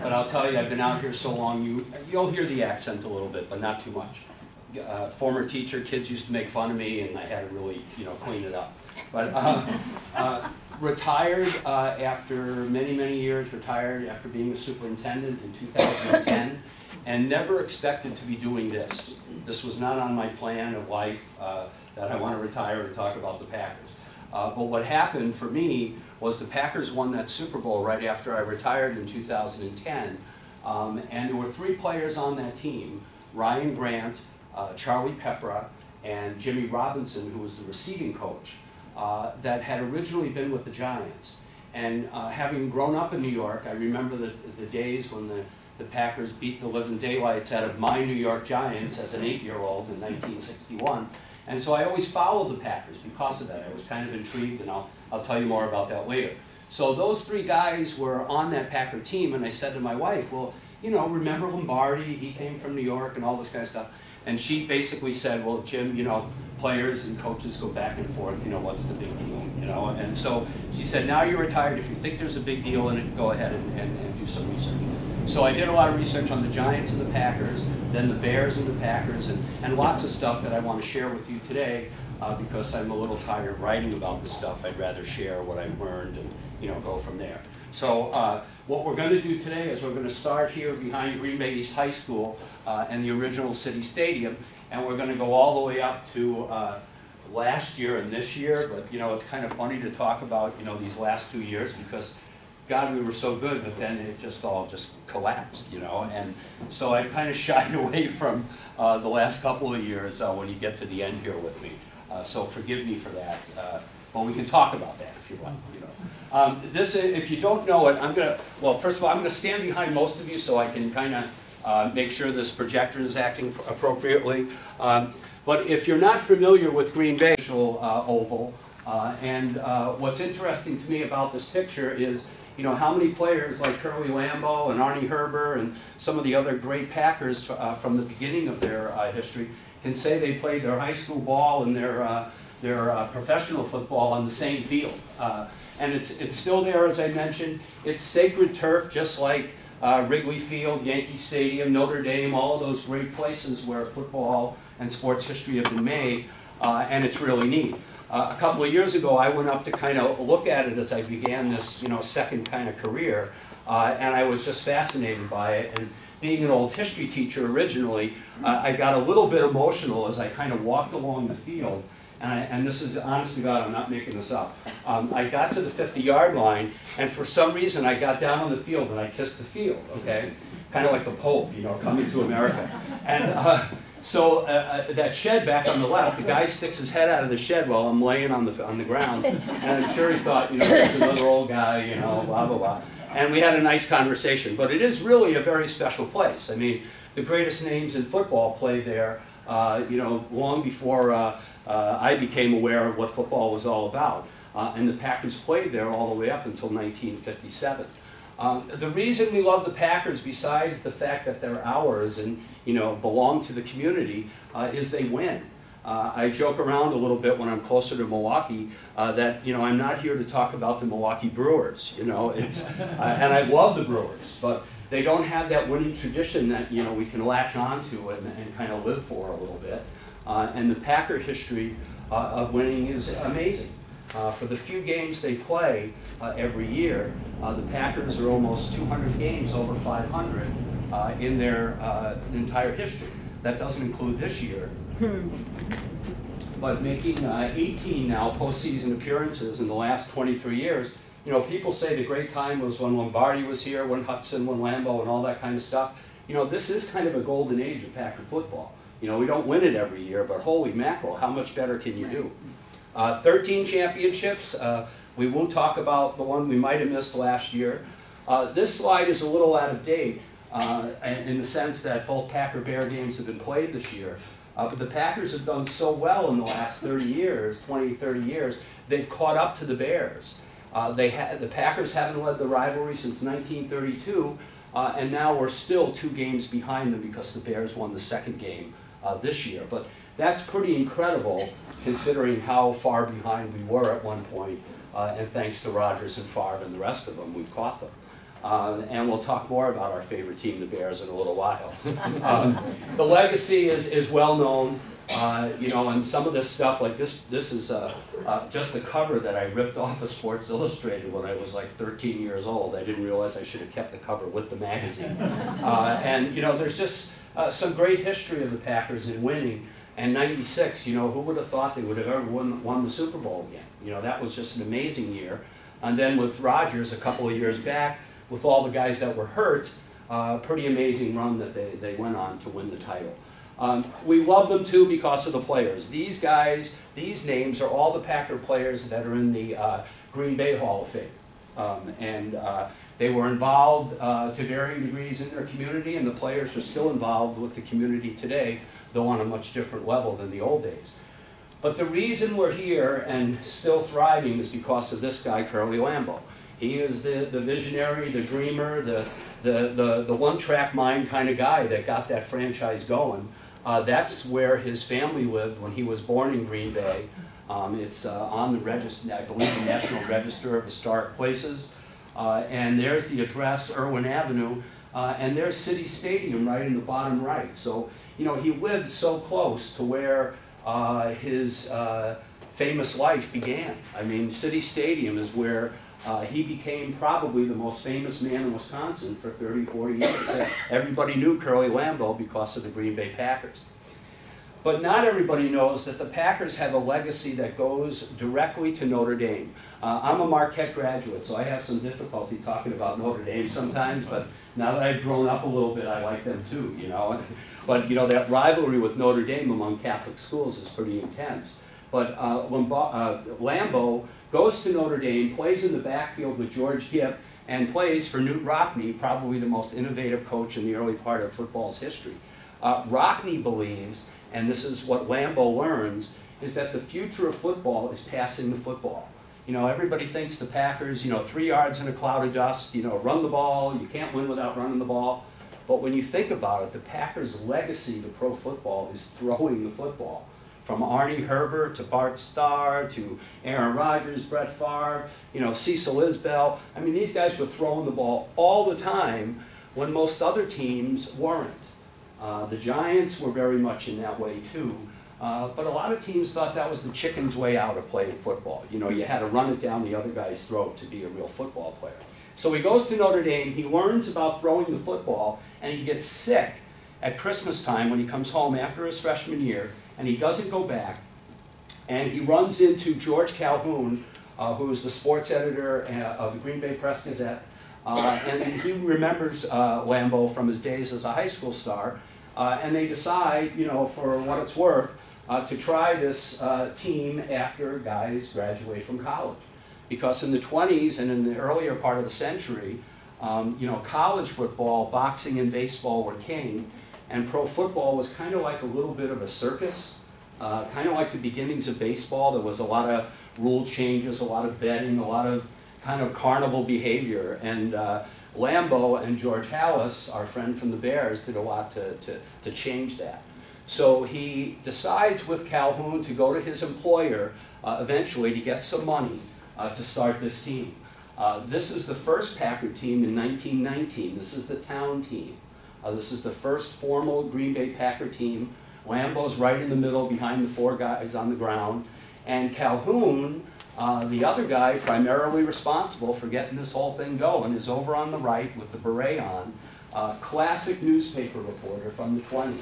but I'll tell you, I've been out here so long, you'll hear the accent a little bit, but not too much. Former teacher, kids used to make fun of me, and I had to really, clean it up. But retired after many, many years, retired after being a superintendent in 2010, and never expected to be doing this. This was not on my plan of life that I want to retire and talk about the Packers. But what happened for me was the Packers won that Super Bowl right after I retired in 2010, and there were 3 players on that team, Ryan Grant, Charlie Pepra, and Jimmy Robinson, who was the receiving coach, that had originally been with the Giants. And having grown up in New York, I remember the days when the Packers beat the living daylights out of my New York Giants as an 8-year-old in 1961. And so I always followed the Packers because of that. I was kind of intrigued, and I'll tell you more about that later. So those 3 guys were on that Packer team, and I said to my wife, well, remember Lombardi? He came from New York and all this kind of stuff. And she basically said, well, Jim, players and coaches go back and forth, what's the big deal, And so she said, now you're retired, if you think there's a big deal in it, go ahead and do some research. So I did a lot of research on the Giants and the Packers, then the Bears and the Packers, and lots of stuff that I want to share with you today, because I'm a little tired of writing about this stuff. I'd rather share what I've learned and go from there. So what we're going to do today is we're going to start here behind Green Bay East High School and the original City Stadium, and we're going to go all the way up to last year and this year. But it's kind of funny to talk about these last 2 years, because God, we were so good, but then it just all collapsed, and so I kind of shied away from the last couple of years when you get to the end here with me. So forgive me for that. Well, we can talk about that if you want. This, if you don't know it, well, first of all, I'm going to stand behind most of you so I can kind of make sure this projector is acting appropriately. But if you're not familiar with Green Bay Oval, and what's interesting to me about this picture is, how many players like Curly Lambeau and Arnie Herber and some of the other great Packers from the beginning of their history can say they played their high school ball and their professional football on the same field. And it's still there, as I mentioned. It's sacred turf, just like Wrigley Field, Yankee Stadium, Notre Dame, all of those great places where football and sports history have been made, and it's really neat. A couple of years ago, I went up to kind of look at it as I began this, second kind of career, and I was just fascinated by it. And being an old history teacher originally, I got a little bit emotional as I kind of walked along the field. And this is, honest to God, I'm not making this up. I got to the 50-yard line, and for some reason, I got down on the field and I kissed the field. Okay, kind of like the Pope, coming to America. And so that shed back on the left, the guy sticks his head out of the shed while I'm laying on the ground, and I'm sure he thought, there's another old guy, blah, blah, blah. And we had a nice conversation, but it is really a very special place. I mean, the greatest names in football played there, long before I became aware of what football was all about. And the Packers played there all the way up until 1957. The reason we love the Packers, besides the fact that they're ours and belong to the community, is they win. I joke around a little bit when I'm closer to Milwaukee that I'm not here to talk about the Milwaukee Brewers. And I love the Brewers, but they don't have that winning tradition that we can latch onto and kind of live for a little bit. And the Packer history of winning is amazing. For the few games they play every year, the Packers are almost 200 games over 500 in their entire history. That doesn't include this year. But making 18 now postseason appearances in the last 23 years, people say the great time was when Lombardi was here, when Hudson, when Lambeau, and all that kind of stuff. This is kind of a golden age of Packer football. We don't win it every year, but holy mackerel, how much better can you do? 13 championships. We won't talk about the one we might have missed last year. This slide is a little out of date in the sense that both Packer-Bear games have been played this year. But the Packers have done so well in the last 30 years, 20, 30 years, they've caught up to the Bears. The Packers haven't led the rivalry since 1932, and now we're still 2 games behind them because the Bears won the second game this year. But that's pretty incredible considering how far behind we were at one point, and thanks to Rodgers and Favre and the rest of them, we've caught them. And we'll talk more about our favorite team, the Bears, in a little while. The legacy is well known. You know, and some of this stuff, like this is just the cover that I ripped off of Sports Illustrated when I was like 13 years old. I didn't realize I should have kept the cover with the magazine. And, you know, there's just some great history of the Packers in winning. And '96, you know, who would have thought they would have ever won the Super Bowl again? You know, that was just an amazing year. And then with Rodgers a couple of years back, with all the guys that were hurt, pretty amazing run that they went on to win the title. We love them too because of the players. These guys, these names are all the Packer players that are in the Green Bay Hall of Fame. They were involved to varying degrees in their community, and the players are still involved with the community today, though on a much different level than the old days. But the reason we're here and still thriving is because of this guy, Curly Lambeau. He is the visionary, the dreamer, the one-track mind kind of guy that got that franchise going. That's where his family lived when he was born in Green Bay. It's on the register, I believe, the National Register of Historic Places. And there's the address, Irwin Avenue, and there's City Stadium right in the bottom right. So, you know, he lived so close to where his famous life began. I mean, City Stadium is where he became probably the most famous man in Wisconsin for 30, 40 years. Everybody knew Curly Lambeau because of the Green Bay Packers. But not everybody knows that the Packers have a legacy that goes directly to Notre Dame. I'm a Marquette graduate, so I have some difficulty talking about Notre Dame sometimes, but now that I've grown up a little bit, I like them too, you know. But, you know, that rivalry with Notre Dame among Catholic schools is pretty intense. But Lambeau goes to Notre Dame, plays in the backfield with George Gipp, and plays for Knute Rockne, probably the most innovative coach in the early part of football's history. Rockne believes, and this is what Lambeau learns, is that the future of football is passing the football. You know, everybody thinks the Packers, you know, 3 yards in a cloud of dust, you know, run the ball, you can't win without running the ball. But when you think about it, the Packers' legacy to pro football is throwing the football. From Arnie Herbert to Bart Starr to Aaron Rodgers, Brett Favre, you know, Cecil Isbell. I mean, these guys were throwing the ball all the time when most other teams weren't. The Giants were very much in that way too. But a lot of teams thought that was the chicken's way out of playing football. You know, you had to run it down the other guy's throat to be a real football player. So he goes to Notre Dame, he learns about throwing the football, and he gets sick at Christmas time when he comes home after his freshman year, and he doesn't go back. And he runs into George Calhoun, who is the sports editor of the Green Bay Press-Gazette, and he remembers Lambeau from his days as a high school star, and they decide, you know, for what it's worth, to try this team after guys graduate from college. Because in the 20s and in the earlier part of the century, you know, college football, boxing, and baseball were king, and pro football was kind of like a little bit of a circus, kind of like the beginnings of baseball. There was a lot of rule changes, a lot of betting, a lot of kind of carnival behavior, and Lambeau and George Halas, our friend from the Bears, did a lot to change that. So he decides with Calhoun to go to his employer eventually to get some money to start this team. This is the first Packer team in 1919. This is the town team. This is the first formal Green Bay Packer team. Lambeau's right in the middle behind the 4 guys on the ground. And Calhoun, the other guy primarily responsible for getting this whole thing going, is over on the right with the beret on. Classic newspaper reporter from the 20s.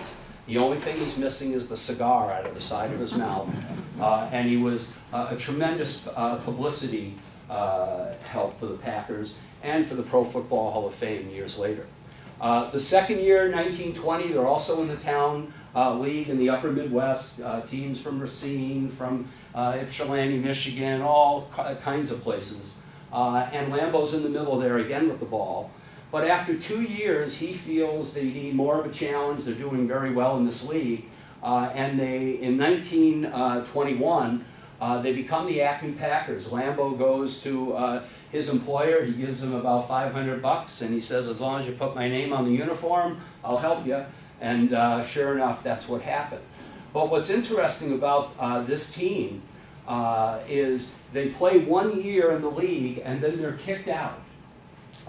The only thing he's missing is the cigar out of the side of his mouth. And he was a tremendous publicity help for the Packers and for the Pro Football Hall of Fame years later. The second year, 1920, they're also in the town league in the upper Midwest, teams from Racine, from Ypsilanti, Michigan, all kinds of places. And Lambeau's in the middle there again with the ball. But after 2 years, he feels they need more of a challenge. They're doing very well in this league. And they, in 1921, they become the Acme Packers. Lambeau goes to his employer. He gives him about $500, and he says, as long as you put my name on the uniform, I'll help you. And sure enough, that's what happened. But what's interesting about this team is they play 1 year in the league, and then they're kicked out.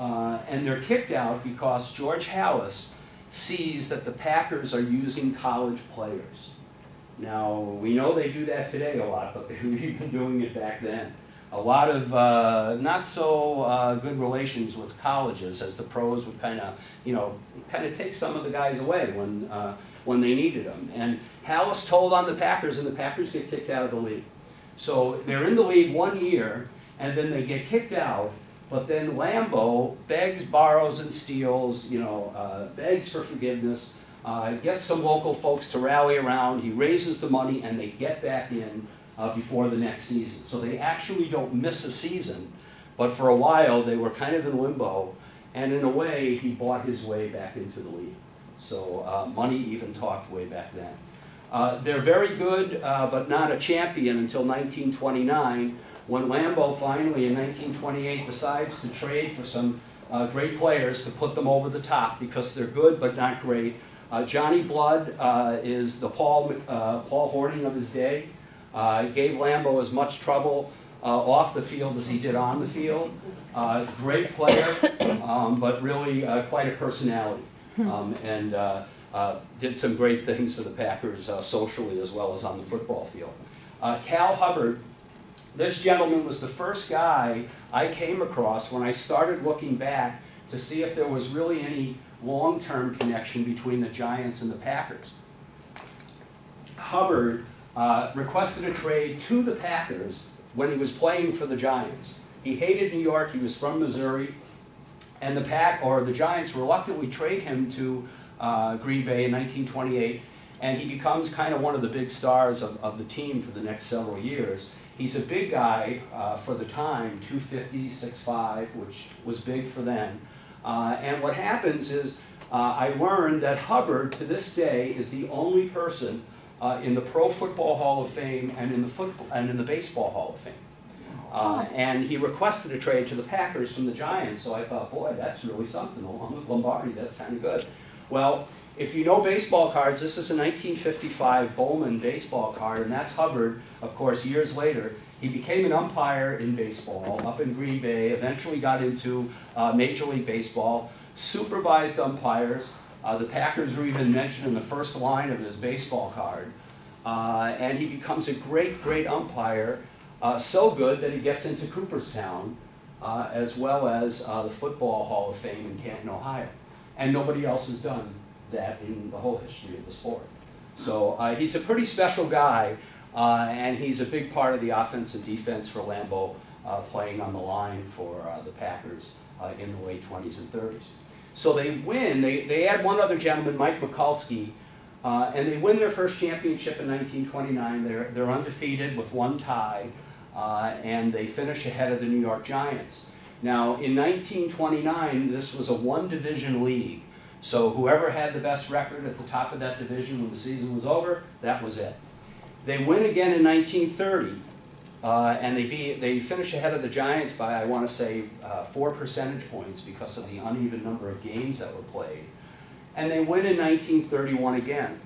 and they're kicked out because George Halas sees that the Packers are using college players. Now, we know they do that today a lot, but they were even doing it back then. A lot of not so good relations with colleges, as the pros would kind of take some of the guys away when they needed them. And Halas told on the Packers, and the Packers get kicked out of the league. So they're in the league 1 year, and then they get kicked out. But then Lambeau begs, borrows, and steals. Begs for forgiveness. Gets some local folks to rally around. He raises the money, and they get back in before the next season. So they actually don't miss a season, but for a while they were kind of in limbo, and in a way he bought his way back into the league. So money even talked way back then. They're very good, but not a champion until 1929, when Lambeau finally in 1928 decides to trade for some great players to put them over the top, because they're good but not great. Johnny Blood is the Paul Hornung of his day. Gave Lambeau as much trouble off the field as he did on the field. Great player, but really quite a personality, and did some great things for the Packers socially as well as on the football field. Cal Hubbard, this gentleman was the first guy I came across when I started looking back to see if there was really any long-term connection between the Giants and the Packers. Hubbard requested a trade to the Packers when he was playing for the Giants. He hated New York, he was from Missouri, and the Giants reluctantly trade him to Green Bay in 1928, and he becomes kind of one of the big stars of the team for the next several years. He's a big guy for the time, 250, 6'5", which was big for then. And what happens is, I learned that Hubbard, to this day, is the only person in the Pro Football Hall of Fame and in the Baseball Hall of Fame. And he requested a trade to the Packers from the Giants, so I thought, boy, that's really something, along with Lombardi, that's kind of good. Well, if you know baseball cards, this is a 1955 Bowman baseball card, and that's Hubbard, of course, years later. He became an umpire in baseball up in Green Bay, eventually got into Major League Baseball, supervised umpires. The Packers were even mentioned in the first line of his baseball card. And he becomes a great, great umpire, so good that he gets into Cooperstown, as well as the Football Hall of Fame in Canton, Ohio. And nobody else has done that in the whole history of the sport. So he's a pretty special guy, and he's a big part of the offense and defense for Lambeau, playing on the line for the Packers in the late 20s and 30s. So they win. They add one other gentleman, Mike McCarthy, and they win their first championship in 1929. They're undefeated with one tie, and they finish ahead of the New York Giants. Now, in 1929, this was a one-division league. So whoever had the best record at the top of that division when the season was over, that was it. They win again in 1930, and they finish ahead of the Giants by, I want to say, 4 percentage points because of the uneven number of games that were played. And they win in 1931 again.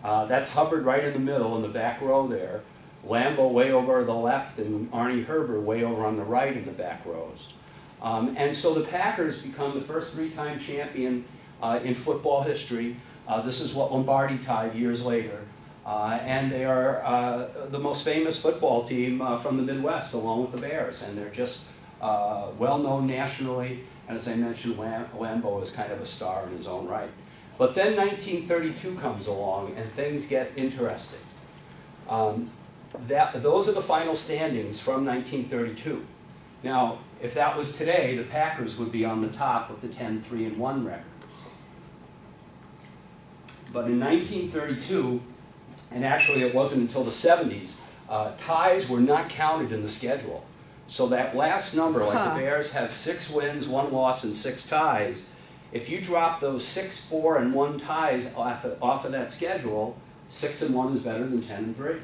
That's Hubbard right in the middle in the back row there. Lambeau way over to the left, and Arnie Herber way over on the right in the back rows. And so the Packers become the first 3-time champion in football history. This is what Lombardi tied years later. And they are the most famous football team from the Midwest, along with the Bears. And they're just well known nationally. And as I mentioned, Lambeau is kind of a star in his own right. But then 1932 comes along, and things get interesting. Those are the final standings from 1932. Now, if that was today, the Packers would be on the top with the 10-3-1 record. But in 1932, and actually it wasn't until the 70s, ties were not counted in the schedule. So that last number, like the Bears have 6 wins, 1 loss, and 6 ties, if you drop those 6, 4, and 1 ties off of that schedule, 6 and 1 is better than 10 and 3.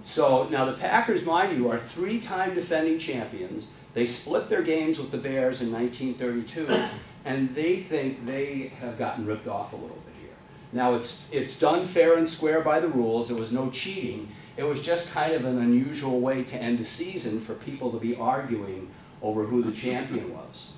So now the Packers, mind you, are 3-time defending champions. They split their games with the Bears in 1932, and they think they have gotten ripped off a little bit here. Now it's done fair and square by the rules. There was no cheating. It was just kind of an unusual way to end a season for people to be arguing over who the champion was.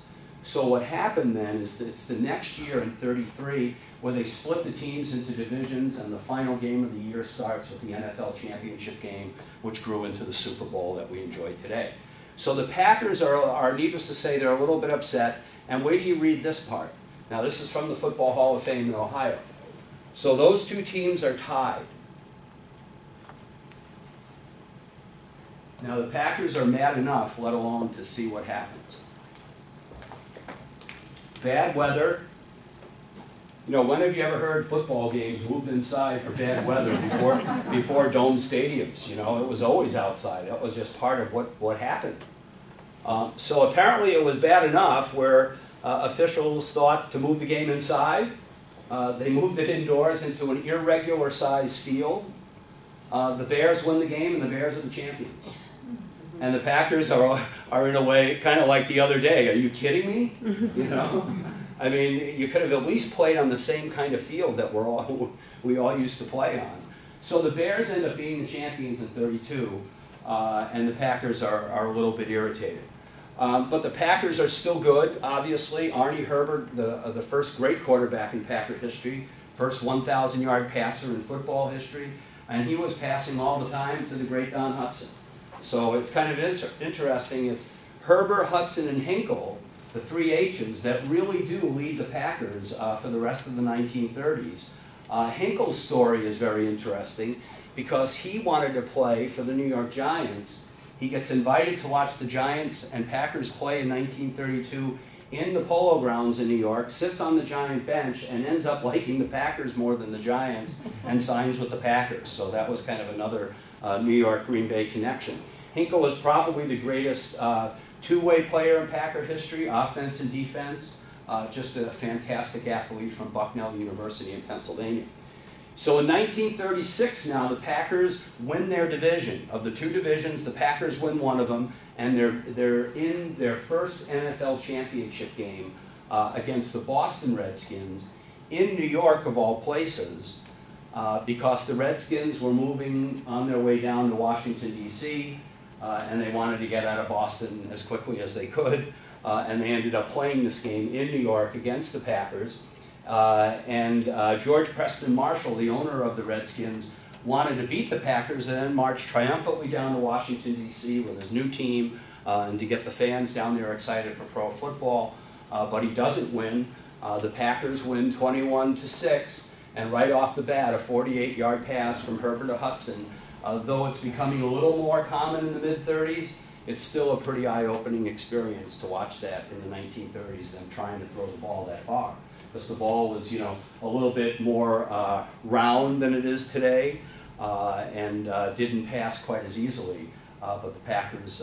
So what happened then is that it's the next year in 33 where they split the teams into divisions, and the final game of the year starts with the NFL championship game, which grew into the Super Bowl that we enjoy today. So the Packers are needless to say, they're a little bit upset. And wait till you read this part. Now this is from the Football Hall of Fame in Ohio. So those two teams are tied. Now the Packers are mad enough, let alone to see what happens. Bad weather. You know, when have you ever heard football games moved inside for bad weather before dome stadiums? You know, it was always outside. That was just part of what happened. So apparently it was bad enough where officials thought to move the game inside. They moved it indoors into an irregular sized field. The Bears win the game, and the Bears are the champions. And the Packers are in a way kind of like the other day. Are you kidding me? You know, I mean, you could have at least played on the same kind of field that we all used to play on. So the Bears end up being the champions in 32, and the Packers are a little bit irritated. But the Packers are still good, obviously. Arnie Herbert, the first great quarterback in Packer history, first 1,000-yard passer in football history, and he was passing all the time to the great Don Hutson. So it's kind of interesting. It's Herbert, Hudson, and Hinkle, the three H's, that really do lead the Packers for the rest of the 1930s. Hinkle's story is very interesting because he wanted to play for the New York Giants. He gets invited to watch the Giants and Packers play in 1932 in the Polo Grounds in New York, sits on the Giant bench, and ends up liking the Packers more than the Giants and signs with the Packers. So that was kind of another New York-Green Bay connection. Hinkle was probably the greatest two-way player in Packer history, offense and defense. Just a fantastic athlete from Bucknell University in Pennsylvania. So in 1936 now, the Packers win their division. Of the two divisions, the Packers win one of them, and they're in their first NFL championship game against the Boston Redskins in New York, of all places, because the Redskins were moving on their way down to Washington, D.C., and they wanted to get out of Boston as quickly as they could, and they ended up playing this game in New York against the Packers. George Preston Marshall, the owner of the Redskins, wanted to beat the Packers and then march triumphantly down to Washington, D.C. with his new team and to get the fans down there excited for pro football. But he doesn't win. The Packers win 21-6, and right off the bat, a 48-yard pass from Herbert to Hudson. Though it's becoming a little more common in the mid-30s, it's still a pretty eye-opening experience to watch that in the 1930s, them trying to throw the ball that far. Because the ball was, you know, a little bit more round than it is today, and didn't pass quite as easily. But the Packers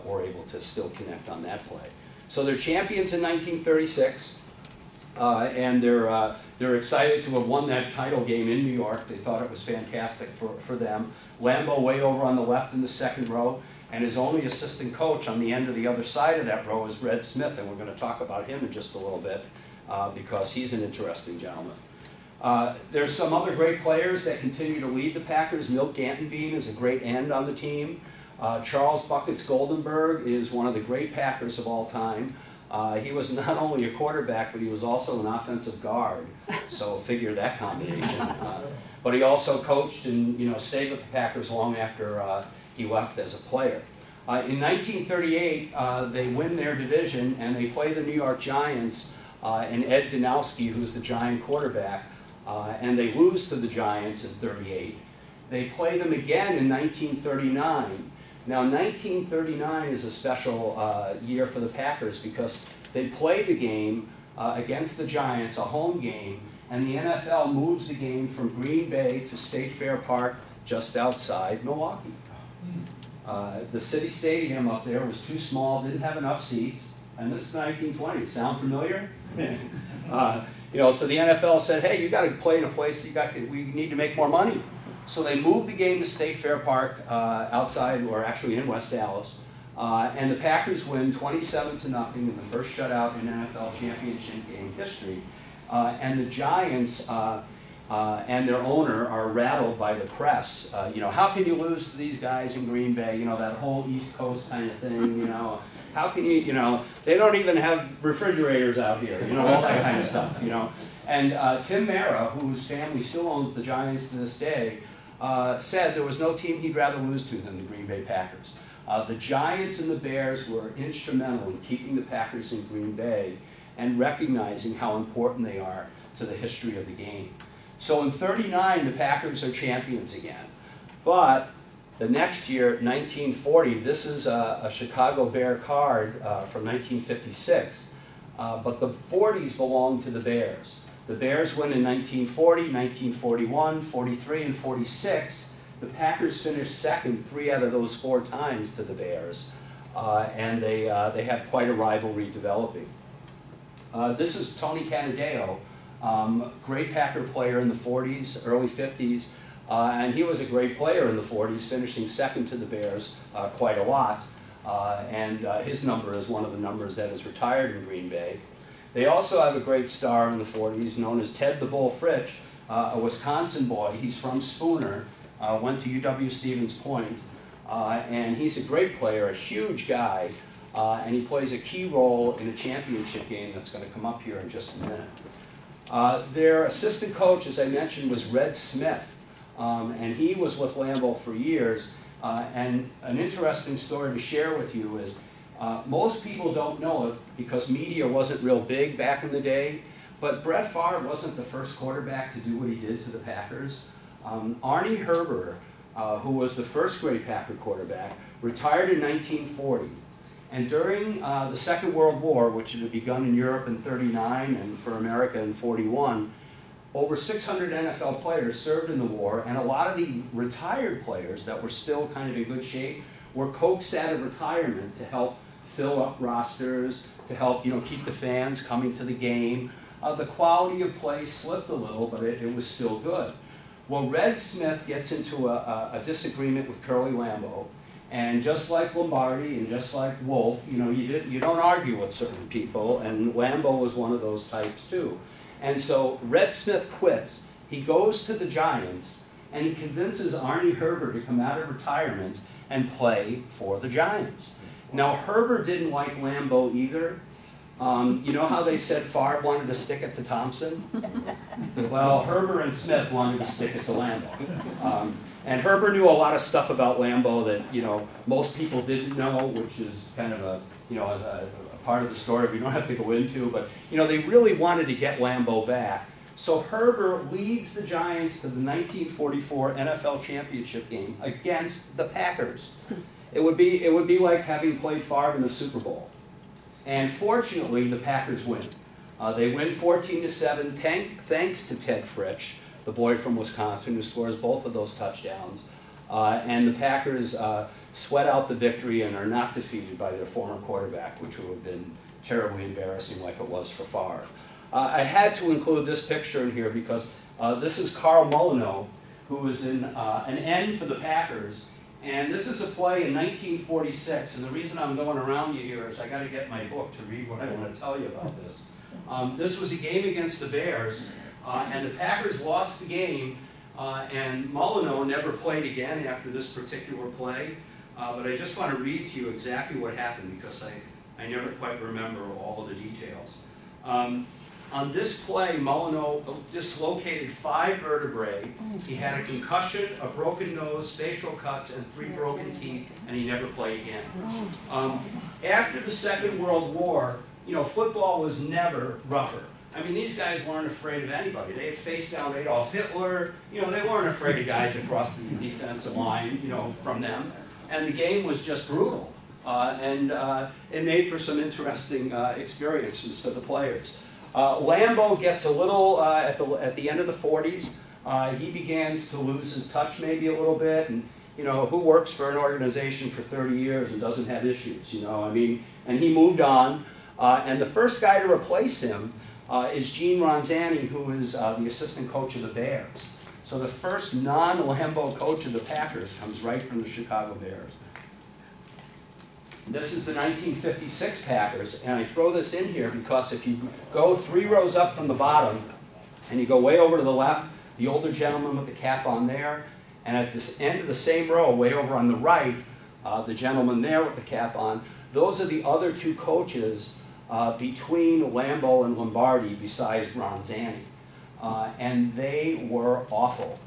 were able to still connect on that play. So they're champions in 1936, and they're excited to have won that title game in New York. They thought it was fantastic for them. Lambeau way over on the left in the second row, and his only assistant coach on the end of the other side of that row is Red Smith, and we're going to talk about him in just a little bit. Because he's an interesting gentleman. There's some other great players that continue to lead the Packers. Milt Gantenbein is a great end on the team. Charles Buckets Goldenberg is one of the great Packers of all time. He was not only a quarterback, but he was also an offensive guard. So figure that combination. But he also coached and, you know, stayed with the Packers long after he left as a player. In 1938, they win their division and they play the New York Giants. And Ed Danowski, who's the Giant quarterback, and they lose to the Giants in 38. They play them again in 1939. Now, 1939 is a special year for the Packers because they play the game against the Giants, a home game, and the NFL moves the game from Green Bay to State Fair Park just outside Milwaukee. The city stadium up there was too small, didn't have enough seats, and this is 1920. Sound familiar? You know, so the NFL said, hey, you got to play in a place, we need to make more money. So they moved the game to State Fair Park outside, or actually in West Dallas, and the Packers win 27-0 in the first shutout in NFL championship game history. And the Giants and their owner are rattled by the press. You know, how can you lose to these guys in Green Bay? You know, that whole East Coast kind of thing, you know. How can you know, they don't even have refrigerators out here, you know, all that kind of stuff, you know. And Tim Mara, whose family still owns the Giants to this day, said there was no team he'd rather lose to than the Green Bay Packers. The Giants and the Bears were instrumental in keeping the Packers in Green Bay and recognizing how important they are to the history of the game. So in '39, the Packers are champions again. But the next year, 1940, this is a Chicago Bear card from 1956. But the 40s belong to the Bears. The Bears win in 1940, 1941, 43, and 46. The Packers finished second 3 out of those 4 times to the Bears. And they have quite a rivalry developing. This is Tony Canadeo, great Packer player in the 40s, early 50s. And he was a great player in the 40s, finishing second to the Bears quite a lot. And his number is one of the numbers that is retired in Green Bay. They also have a great star in the 40s known as Ted the Bull Fritsch, a Wisconsin boy. He's from Spooner, went to UW-Stevens Point, and he's a great player, a huge guy, and he plays a key role in a championship game that's going to come up here in just a minute. Their assistant coach, as I mentioned, was Red Smith, and he was with Lambeau for years. And an interesting story to share with you is most people don't know it because media wasn't real big back in the day, but Brett Favre wasn't the first quarterback to do what he did to the Packers. Arnie Herber, who was the first great Packer quarterback, retired in 1940. And during the Second World War, which had begun in Europe in '39 and for America in '41, over 600 NFL players served in the war, and a lot of the retired players that were still kind of in good shape were coaxed out of retirement to help fill up rosters, to help keep the fans coming to the game. The quality of play slipped a little, but it was still good. Well, Red Smith gets into a disagreement with Curly Lambeau, and just like Lombardi and just like Wolf, you don't argue with certain people, and Lambeau was one of those types too. And so Red Smith quits. He goes to the Giants, and he convinces Arnie Herber to come out of retirement and play for the Giants. Now, Herber didn't like Lambeau either. You know how they said Favre wanted to stick it to Thompson? Well, Herber and Smith wanted to stick it to Lambeau. And Herber knew a lot of stuff about Lambeau that most people didn't know, which is kind of a part of the story we don't have to go into. But they really wanted to get Lambeau back. So Herber leads the Giants to the 1944 NFL championship game against the Packers. It would be like having played Favre in the Super Bowl. And fortunately, the Packers win. They win 14-7, thanks to Ted Fritsch, the boy from Wisconsin who scores both of those touchdowns. And the Packers sweat out the victory and are not defeated by their former quarterback, which would have been terribly embarrassing like it was for Favre. I had to include this picture in here because this is Carl Molyneux, who was in an end for the Packers. And this is a play in 1946, and the reason I'm going around you here is I got to get my book to read what I want to tell you about this. This was a game against the Bears, and the Packers lost the game, and Molyneux never played again after this particular play. But I just want to read to you exactly what happened because I never quite remember all of the details. On this play, Molyneux dislocated 5 vertebrae. He had a concussion, a broken nose, facial cuts, and 3 broken teeth, and he never played again. After the Second World War, football was never rougher. I mean, these guys weren't afraid of anybody. They had faced down Adolf Hitler. They weren't afraid of guys across the defensive line, from them. And the game was just brutal. And it made for some interesting experiences for the players. Lambeau gets a little, at the end of the 40s, he begins to lose his touch maybe a little bit, and who works for an organization for 30 years and doesn't have issues, and he moved on, and the first guy to replace him is Gene Ronzani, who is the assistant coach of the Bears. So the first non-Lambeau coach of the Packers comes right from the Chicago Bears. This is the 1956 Packers, and I throw this in here because if you go 3 rows up from the bottom, and you go way over to the left, the older gentleman with the cap on there, and at this end of the same row, way over on the right, the gentleman there with the cap on, Those are the other two coaches between Lambeau and Lombardi besides Ronzani. And they were awful.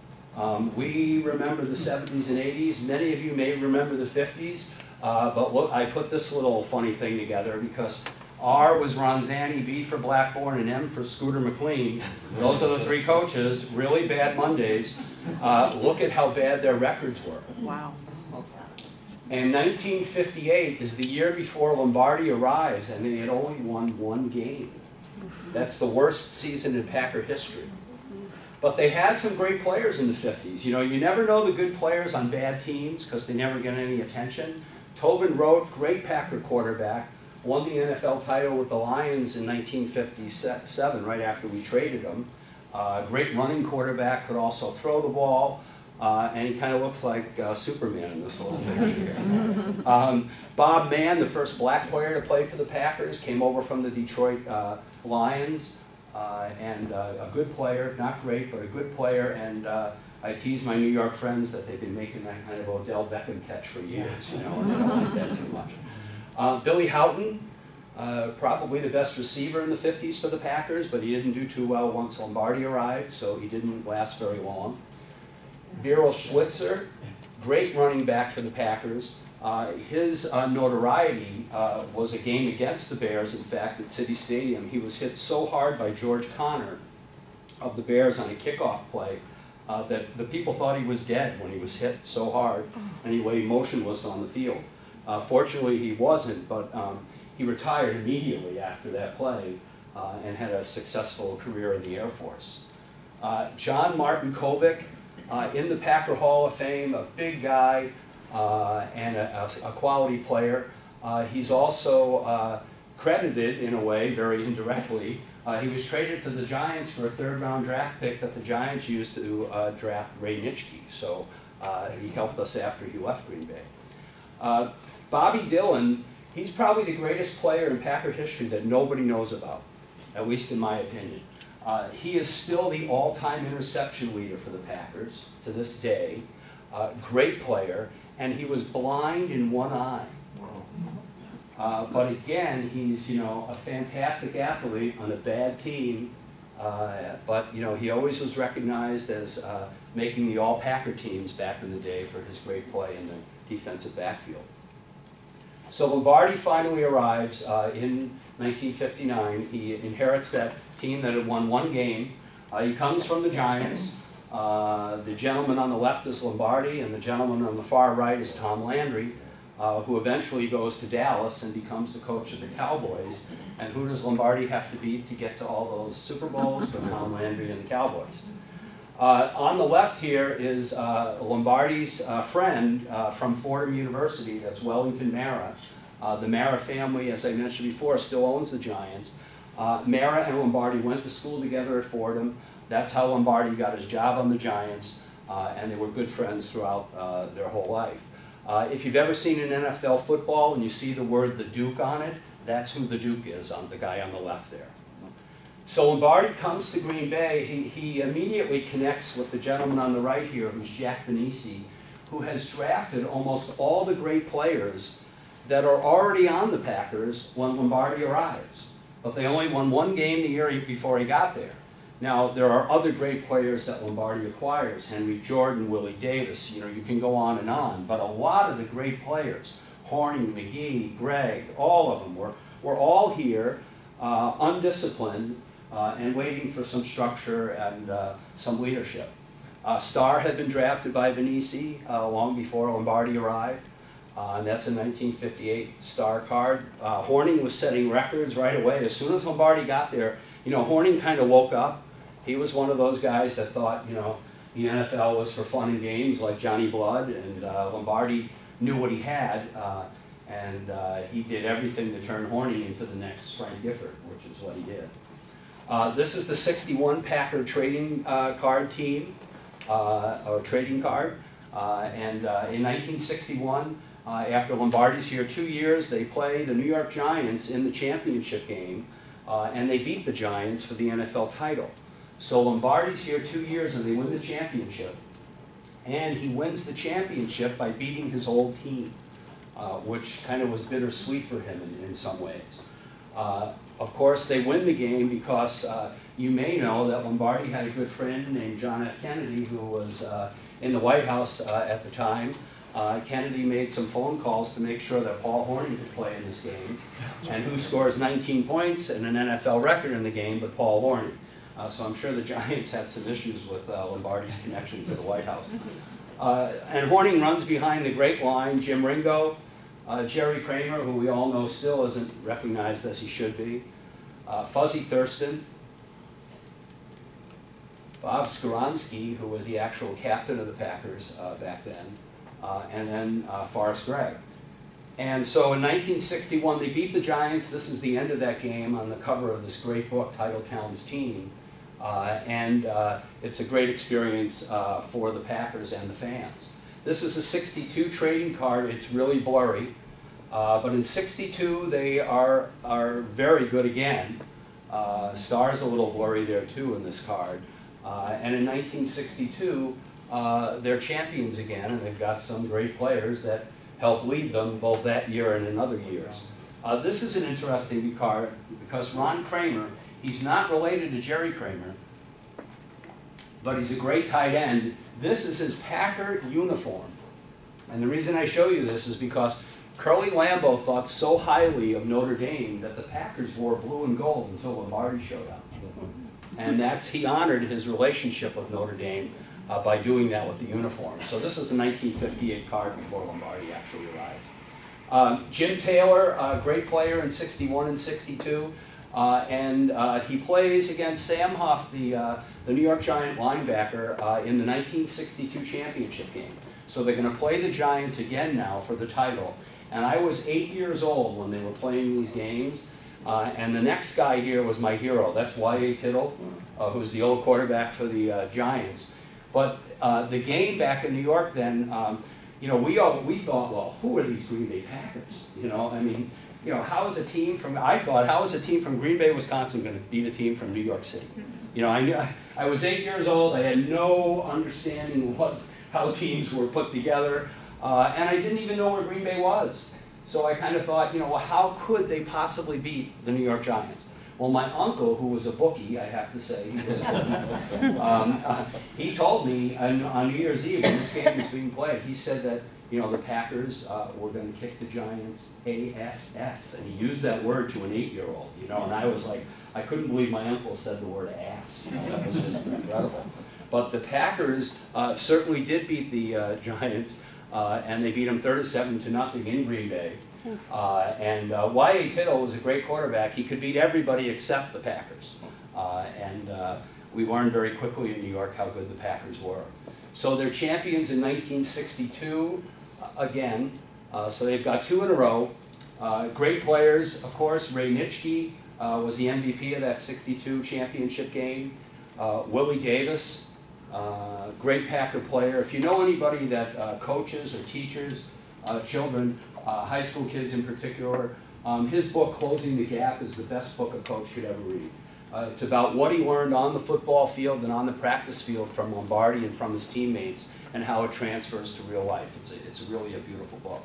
We remember the 70s and 80s. Many of you may remember the 50s. But look, I put this little funny thing together because R was Ronzani, B for Blackburn, and M for Scooter McLean. Those are the three coaches, really bad Mondays. Look at how bad their records were. Wow. And 1958 is the year before Lombardi arrives, and they had only won one game. That's the worst season in Packer history. But they had some great players in the 50s. You know, you never know the good players on bad teams because they never get any attention. Tobin Rote, great Packer quarterback, won the NFL title with the Lions in 1957, right after we traded him. Great running quarterback, could also throw the ball, and he kind of looks like Superman in this little picture here. Bob Mann, the first black player to play for the Packers, came over from the Detroit Lions, and a good player, not great, but a good player, and I tease my New York friends that they've been making that kind of Odell Beckham catch for years, you know, and they don't like that too much. Billy Houghton, probably the best receiver in the 50s for the Packers, but he didn't do too well once Lombardi arrived, so he didn't last very long. Viral Schwitzer, great running back for the Packers. His notoriety was a game against the Bears, in fact, at City Stadium. He was hit so hard by George Connor of the Bears on a kickoff play that the people thought he was dead when he was hit so hard, and he lay motionless on the field. Fortunately, he wasn't, but he retired immediately after that play and had a successful career in the Air Force. John Martin Kovic, in the Packer Hall of Fame, a big guy and a quality player. He's also credited, in a way, very indirectly. He was traded to the Giants for a third-round draft pick that the Giants used to draft Ray Nitschke. So he helped us after he left Green Bay. Bobby Dillon, he's probably the greatest player in Packer history that nobody knows about, at least in my opinion. He is still the all-time interception leader for the Packers to this day. Great player, and he was blind in one eye. But again, he's, you know, a fantastic athlete on a bad team. But you know, he always was recognized as making the all-Packer teams back in the day for his great play in the defensive backfield. So Lombardi finally arrives in 1959. He inherits that team that had won one game. He comes from the Giants. The gentleman on the left is Lombardi, and the gentleman on the far right is Tom Landry, who eventually goes to Dallas and becomes the coach of the Cowboys. And who does Lombardi have to beat to get to all those Super Bowls? But Tom Landry and the Cowboys. On the left here is Lombardi's friend from Fordham University, that's Wellington Mara. The Mara family, as I mentioned before, still owns the Giants. Mara and Lombardi went to school together at Fordham. That's how Lombardi got his job on the Giants, and they were good friends throughout their whole life. If you've ever seen an NFL football and you see the word the Duke on it, that's who the Duke is, the guy on the left there. So Lombardi comes to Green Bay. He immediately connects with the gentleman on the right here, who's Jack Venisi, who has drafted almost all the great players that are already on the Packers when Lombardi arrives. But they only won one game the year before he got there. Now, there are other great players that Lombardi acquires, Henry Jordan, Willie Davis, you know, you can go on, but a lot of the great players, Horning, McGee, Gregg, all of them were all here, undisciplined, and waiting for some structure and some leadership. Starr had been drafted by Venisi long before Lombardi arrived, and that's a 1958 Starr card. Horning was setting records right away. As soon as Lombardi got there, you know, Horning kind of woke up. He was one of those guys that thought, you know, the NFL was for fun and games like Johnny Blood, and Lombardi knew what he had, and he did everything to turn Horning into the next Frank Gifford, which is what he did. This is the 61 Packer trading card team, or trading card, and in 1961, after Lombardi's here 2 years, they play the New York Giants in the championship game, and they beat the Giants for the NFL title. So Lombardi's here 2 years and they win the championship. And he wins the championship by beating his old team. which kind of was bittersweet for him in some ways. Of course, they win the game because you may know that Lombardi had a good friend named John F. Kennedy who was in the White House at the time. Kennedy made some phone calls to make sure that Paul Hornung could play in this game. And who scores 19 points and an NFL record in the game but Paul Hornung. So I'm sure the Giants had some issues with Lombardi's connection to the White House. And Hornung runs behind the great line, Jim Ringo, Jerry Kramer, who we all know still isn't recognized as he should be, Fuzzy Thurston, Bob Skoronski, who was the actual captain of the Packers back then, and then Forrest Gregg. And so in 1961, they beat the Giants. This is the end of that game on the cover of this great book, titled Towns Team. It's a great experience for the Packers and the fans. This is a 62 trading card. It's really blurry. But in 62, they are very good again. Star's a little blurry there too in this card. And in 1962, they're champions again, and they've got some great players that help lead them both that year and in other years. This is an interesting card because Ron Kramer, he's not related to Jerry Kramer, but he's a great tight end. This is his Packer uniform. And the reason I show you this is because Curly Lambeau thought so highly of Notre Dame that the Packers wore blue and gold until Lombardi showed up. And he honored his relationship with Notre Dame by doing that with the uniform. So this is a 1958 card before Lombardi actually arrived. Jim Taylor, a great player in 61 and 62. He plays against Sam Huff, the New York Giant linebacker, in the 1962 championship game. So they're going to play the Giants again now for the title. And I was 8 years old when they were playing these games. And the next guy here was my hero. That's Y.A. Tittle, who's the old quarterback for the Giants. But the game back in New York then, we thought, well, who are these Green Bay Packers? I mean, how is a team from, how is a team from Green Bay, Wisconsin going to beat a team from New York City? I was 8 years old. I had no understanding how teams were put together. And I didn't even know where Green Bay was. So I kind of thought, well, how could they possibly beat the New York Giants? Well, my uncle, who was a bookie, I have to say, he was a bookie, he told me on New Year's Eve when this game was being played, he said that, the Packers were going to kick the Giants ASS. And he used that word to an 8-year-old, and I was like, I couldn't believe my uncle said the word ass. That was just incredible. But the Packers certainly did beat the Giants. And they beat them 37-0 in Green Bay. Y.A. Tittle was a great quarterback. He could beat everybody except the Packers. We learned very quickly in New York how good the Packers were. So they're champions in 1962 again. So they've got 2 in a row. Great players, of course. Ray Nitschke was the MVP of that 62 championship game. Willie Davis. Great Packer player. If you know anybody that coaches or teachers children, high school kids in particular, his book, Closing the Gap, is the best book a coach could ever read. It's about what he learned on the football field and on the practice field from Lombardi and from his teammates and how it transfers to real life. It's really a beautiful book.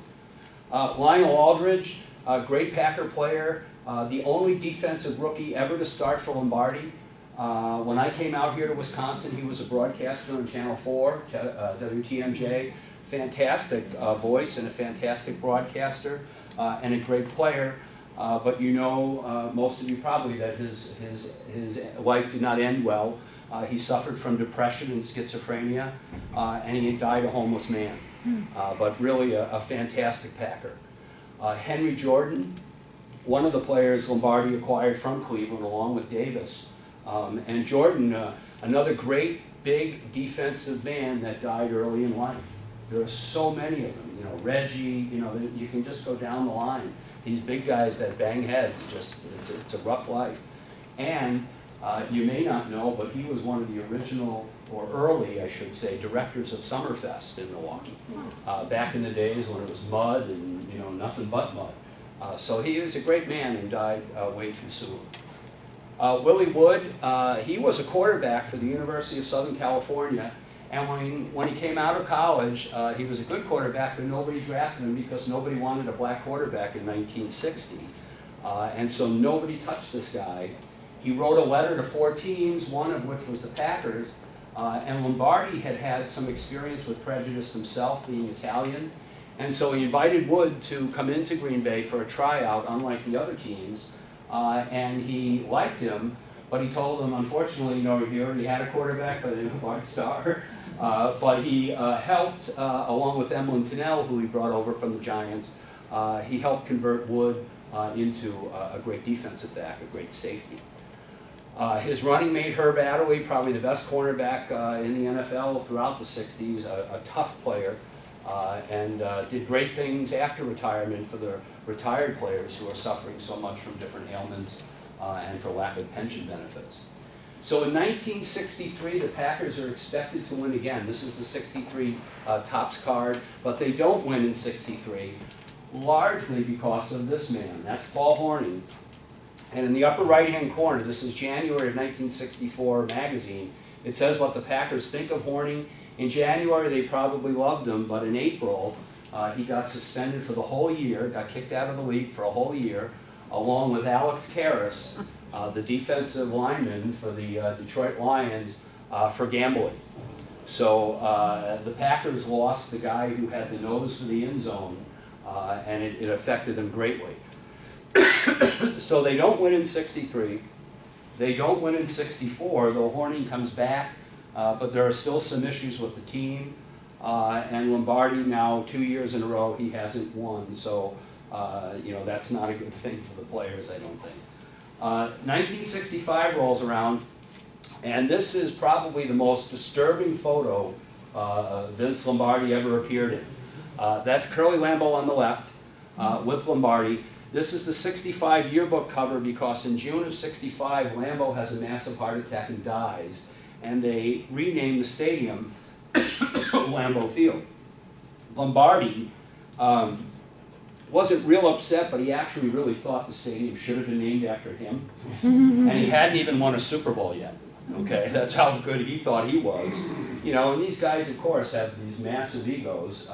Lionel Aldridge, great Packer player, the only defensive rookie ever to start for Lombardi. When I came out here to Wisconsin, he was a broadcaster on Channel 4, WTMJ. Fantastic voice and a fantastic broadcaster and a great player. But most of you probably, that his life did not end well. He suffered from depression and schizophrenia, and he died a homeless man. But really a fantastic Packer. Henry Jordan, one of the players Lombardi acquired from Cleveland along with Davis. And Jordan, another great, big defensive man that died early in life. There are so many of them. Reggie, you can just go down the line. These big guys that bang heads, it's a rough life. And you may not know, but he was one of the original, or early, I should say, directors of Summerfest in Milwaukee. Back in the days when it was mud and nothing but mud. So he was a great man and died way too soon. Willie Wood, he was a quarterback for the University of Southern California, And when he came out of college, he was a good quarterback, but nobody drafted him because nobody wanted a black quarterback in 1960. And so nobody touched this guy. He wrote a letter to 4 teams, one of which was the Packers. And Lombardi had had some experience with prejudice himself, being Italian. And so he invited Wood to come into Green Bay for a tryout, unlike the other teams. And he liked him, but he told him, unfortunately, he already had a quarterback by the name of Bart Starr. But he helped, along with Emlyn Tunnell, who he brought over from the Giants, he helped convert Wood into a great defensive back, a great safety. His running mate, Herb Attaway, probably the best cornerback in the NFL throughout the 60s, a tough player, and did great things after retirement for the retired players who are suffering so much from different ailments and for lack of pension benefits. So in 1963, the Packers are expected to win again. This is the 63 Topps card, but they don't win in 63, largely because of this man. That's Paul Hornung. And in the upper right-hand corner, this is January of 1964 magazine, it says what the Packers think of Hornung. In January, they probably loved him, but in April, he got suspended for the whole year, got kicked out of the league for a whole year, along with Alex Karras, the defensive lineman for the Detroit Lions, for gambling. So the Packers lost the guy who had the nose for the end zone, and it affected them greatly. So they don't win in 63. They don't win in 64, though Hornung comes back, but there are still some issues with the team. And Lombardi now, 2 years in a row, he hasn't won. So, that's not a good thing for the players, I don't think. 1965 rolls around, and this is probably the most disturbing photo Vince Lombardi ever appeared in. That's Curly Lambeau on the left with Lombardi. This is the 65 yearbook cover because in June of 65, Lambeau has a massive heart attack and dies, and they renamed the stadium Lambeau Field. Lombardi wasn't real upset, but he actually really thought the stadium should have been named after him. And he hadn't even won a Super Bowl yet. Okay, that's how good he thought he was. And these guys, of course, have these massive egos,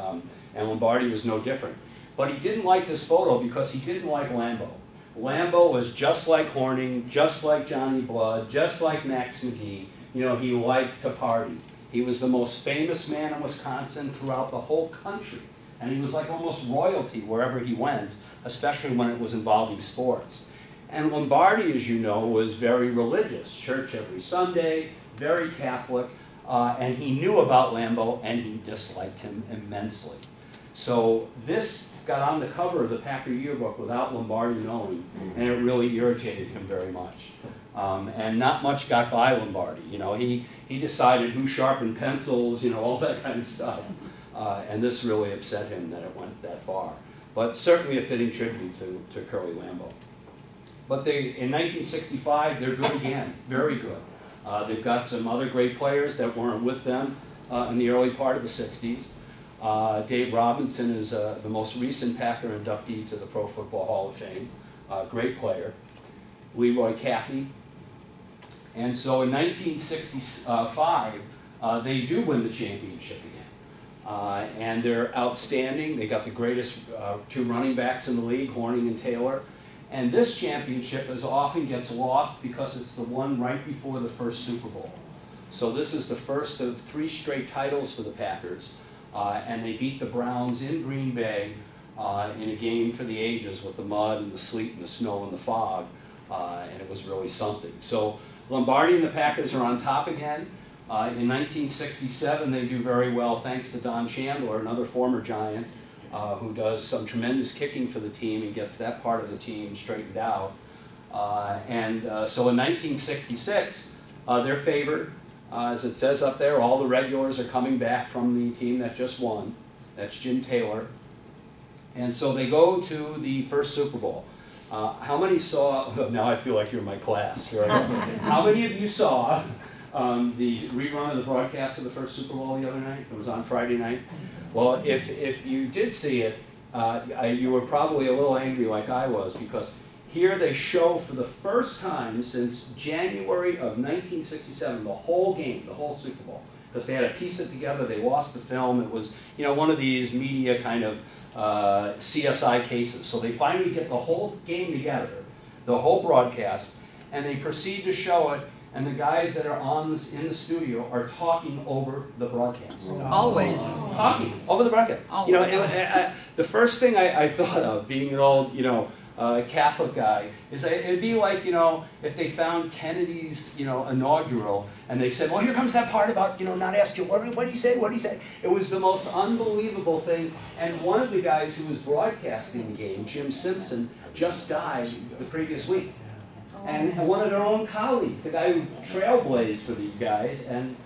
and Lombardi was no different. But he didn't like this photo because he didn't like Lambeau. Lambeau was just like Hornung, just like Johnny Blood, just like Max McGee. He liked to party. He was the most famous man in Wisconsin throughout the whole country. And he was like almost royalty wherever he went, especially when it was involving sports. And Lombardi, as you know, was very religious. Church every Sunday, very Catholic. And he knew about Lambeau, and he disliked him immensely. So this got on the cover of the Packer yearbook without Lombardi knowing, and it really irritated him very much. And not much got by Lombardi. He decided who sharpened pencils, all that kind of stuff. And this really upset him that it went that far. But certainly a fitting tribute to Curly Lambeau. But in 1965, they're good again, very good. They've got some other great players that weren't with them in the early part of the 60s. Dave Robinson is the most recent Packer inductee to the Pro Football Hall of Fame. Great player. Leroy Caffey. And so in 1965, they do win the championship again. And they're outstanding. They got the greatest 2 running backs in the league, Hornung and Taylor. And this championship as often gets lost because it's the one right before the first Super Bowl. So this is the first of 3 straight titles for the Packers. And they beat the Browns in Green Bay in a game for the ages with the mud and the sleet and the snow and the fog. And it was really something. So Lombardi and the Packers are on top again. In 1967, they do very well thanks to Don Chandler, another former Giant, who does some tremendous kicking for the team and gets that part of the team straightened out. So in 1966, they're favored. As it says up there, all the regulars are coming back from the team that just won. That's Jim Taylor. And so they go to the first Super Bowl. How many saw, now I feel like you're in my class, right? How many of you saw the rerun of the broadcast of the first Super Bowl the other night? It was on Friday night. Well, if you did see it, you were probably a little angry like I was because here they show for the first time since January of 1967 the whole game, the whole Super Bowl, because they had to piece it together. They lost the film. It was, you know, one of these media kind of CSI cases. So they finally get the whole game together, the whole broadcast, and they proceed to show it. And the guys that are in the studio are talking over the broadcast. Always. Talking over the broadcast. Always. You know, the first thing I thought of, being an old, you know, Catholic guy, is it'd be like, you know, if they found Kennedy's, you know, inaugural, and they said, well, here comes that part about, you know, not asking, what did he say, what did he say? It was the most unbelievable thing. And one of the guys who was broadcasting the game, Jim Simpson, just died the previous week. And one of their own colleagues, the guy who trailblazed for these guys. And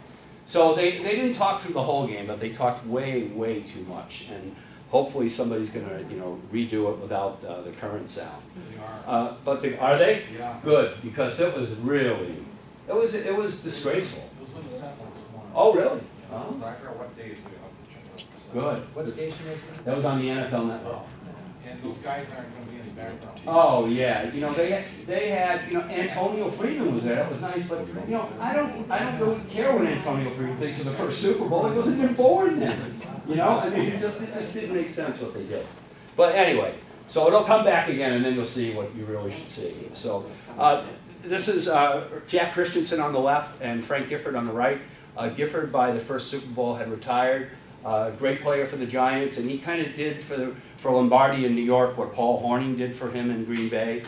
so they didn't talk through the whole game, but they talked way, way too much. And hopefully somebody's going to, you know, redo it without the current sound. They are. Are they? Yeah. Good, because it was really, it was disgraceful. It was Little Sentinel this morning. Oh, really? Yeah. Oh. I forgot what days we have to check it out. Good. What station is it? That was on the NFL Network. And those guys aren't going to be in the background. Oh yeah, you know they had you know Antonio Freeman was there. That was nice, but you know I don't really care what Antonio Freeman thinks of the first Super Bowl. He wasn't even born then. You know, I mean it just didn't make sense what they did. But anyway, so it'll come back again, and then you'll see what you really should see. So this is Jack Christensen on the left and Frank Gifford on the right. Gifford by the first Super Bowl had retired. Great player for the Giants, and he kind of did for Lombardi in New York what Paul Hornung did for him in Green Bay.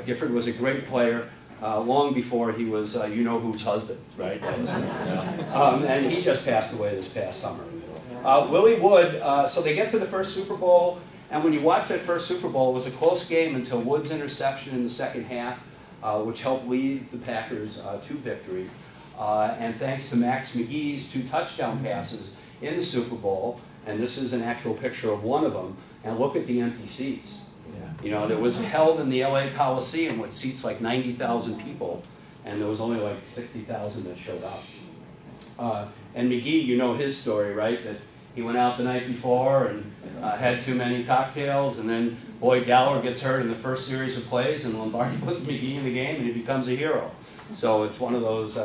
Gifford was a great player long before he was you-know-who's husband, right? And he just passed away this past summer. Willie Wood, so they get to the first Super Bowl, and when you watch that first Super Bowl, it was a close game until Wood's interception in the second half, which helped lead the Packers to victory. And thanks to Max McGee's 2 touchdown passes in the Super Bowl, and this is an actual picture of one of them, and look at the empty seats. Yeah. You know, it was held in the LA Coliseum with seats like 90,000 people, and there was only like 60,000 that showed up. And McGee, you know his story, right? That he went out the night before and had too many cocktails, and then Boyd Galler gets hurt in the first series of plays, and Lombardi puts McGee in the game, and he becomes a hero. So it's one of those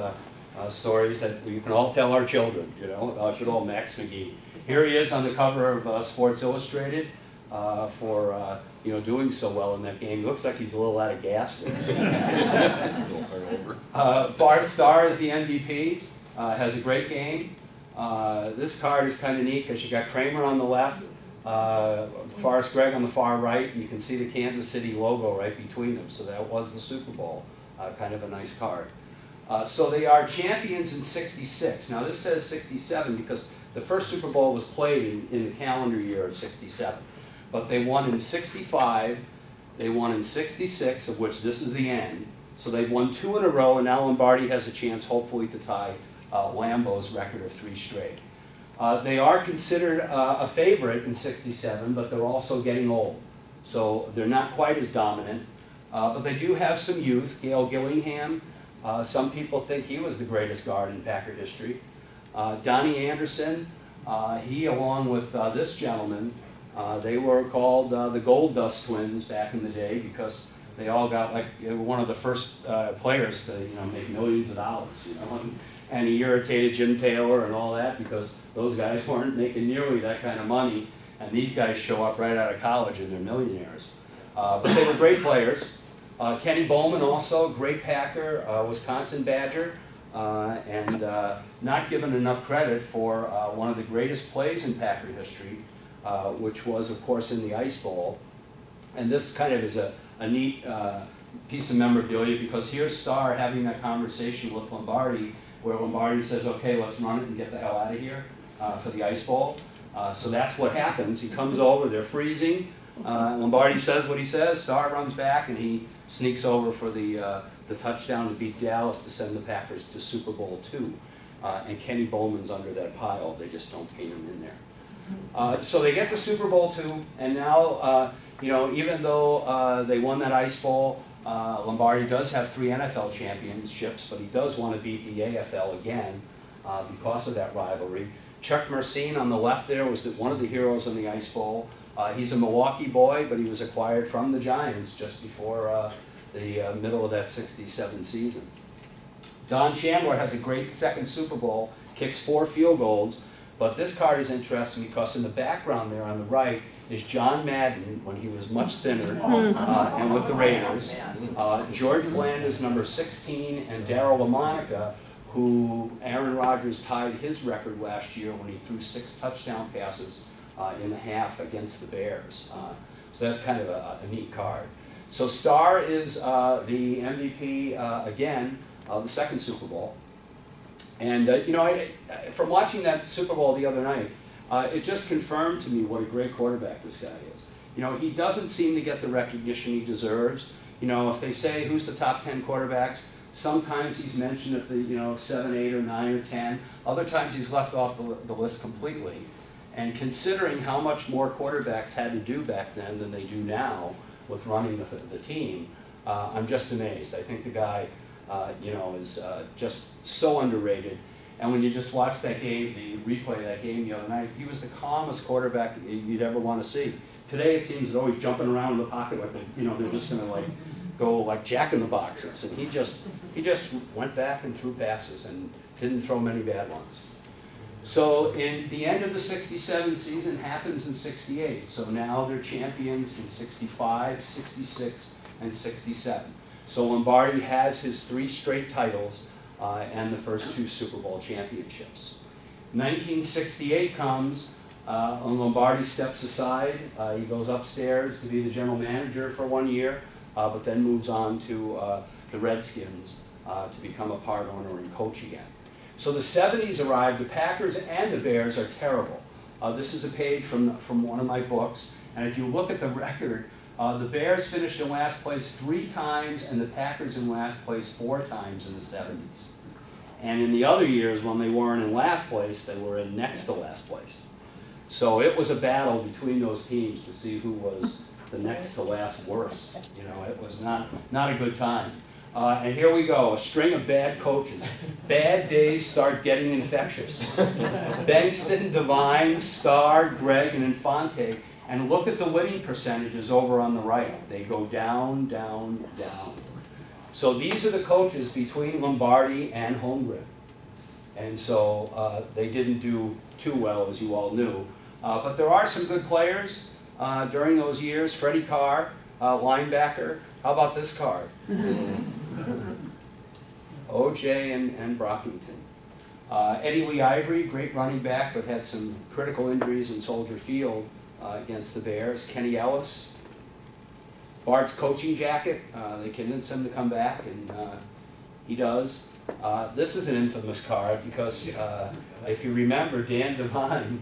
stories that we can all tell our children, you know, about good old Max McGee. Here he is on the cover of Sports Illustrated for you know, doing so well in that game. He looks like he's a little out of gas. Bart Starr is the MVP. Has a great game. This card is kind of neat because you got Kramer on the left, Forrest Gregg on the far right, and you can see the Kansas City logo right between them. So that was the Super Bowl. Kind of a nice card. So they are champions in '66. Now this says '67 because the first Super Bowl was played in the calendar year of '67. But they won in '65, they won in '66, of which this is the end. So they've won 2 in a row, and now Lombardi has a chance, hopefully, to tie Lambeau's record of 3 straight. They are considered a favorite in '67, but they're also getting old. So they're not quite as dominant. But they do have some youth. Gail Gillingham, some people think he was the greatest guard in Packer history. Donnie Anderson, he along with this gentleman, they were called the Gold Dust Twins back in the day because they all got like one of the first players to make millions of dollars, and he irritated Jim Taylor and all that because those guys weren't making nearly that kind of money, and these guys show up right out of college and they're millionaires. But they were great players. Kenny Bowman also, great Packer, Wisconsin Badger, and not given enough credit for one of the greatest plays in Packer history, which was, of course, in the Ice Bowl. And this kind of is a neat piece of memorabilia because here's Starr having that conversation with Lombardi where Lombardi says, okay, let's run it and get the hell out of here for the Ice Bowl. So that's what happens. He comes over, they're freezing. Lombardi says what he says, Starr runs back, and he sneaks over for the touchdown to beat Dallas to send the Packers to Super Bowl II. And Kenny Bowman's under that pile. They just don't paint him in there. So they get to Super Bowl II, and now, even though they won that Ice Bowl, Lombardi does have 3 NFL championships, but he does want to beat the AFL again because of that rivalry. Chuck Mersine on the left there was one of the heroes in the Ice Bowl. He's a Milwaukee boy, but he was acquired from the Giants just before the middle of that '67 season. Don Chandler has a great second Super Bowl, kicks 4 field goals, but this card is interesting because in the background there on the right is John Madden when he was much thinner and with the Raiders. George Bland is number 16, and Darryl LaMonica, who Aaron Rodgers tied his record last year when he threw 6 touchdown passes in a half against the Bears. So that's kind of a neat card. So Starr is the MVP again, the second Super Bowl. And you know, from watching that Super Bowl the other night, it just confirmed to me what a great quarterback this guy is. You know, he doesn't seem to get the recognition he deserves. You know, if they say who's the top 10 quarterbacks, sometimes he's mentioned at the 7, 8, or 9, or 10. Other times he's left off the list completely. And considering how much more quarterbacks had to do back then than they do now with running the team, I'm just amazed. I think the guy, is just so underrated. And when you just watch that game, the replay of that game the other night, he was the calmest quarterback you'd ever want to see. Today it seems they're always jumping around in the pocket like they're just going to go like Jack in the Boxes. And he just went back and threw passes and didn't throw many bad ones. So in the end of the '67 season happens in '68. So now they're champions in '65, '66, and '67. So Lombardi has his 3 straight titles and the first 2 Super Bowl championships. 1968 comes, and Lombardi steps aside. He goes upstairs to be the general manager for 1 year, but then moves on to the Redskins to become a part owner and coach again. So the '70s arrive. The Packers and the Bears are terrible. This is a page from one of my books, and if you look at the record, the Bears finished in last place 3 times, and the Packers in last place 4 times in the '70s. And in the other years, when they weren't in last place, they were in next to last place. So it was a battle between those teams to see who was the next to last worst. You know, it was not a good time. And here we go, a string of bad coaches. Bad days start getting infectious. Bengston, Devine, Starr, Gregg, and Infante. And look at the winning percentages over on the right. They go down, down, down. So these are the coaches between Lombardi and Holmgren. And so they didn't do too well, as you all knew. But there are some good players during those years. Freddie Carr, linebacker. How about this card? O.J. and Brockington. Eddie Lee Ivory, great running back, but had some critical injuries in Soldier Field against the Bears. Kenny Ellis. Bart's coaching jacket. They convinced him to come back, and he does. This is an infamous card because if you remember, Dan Devine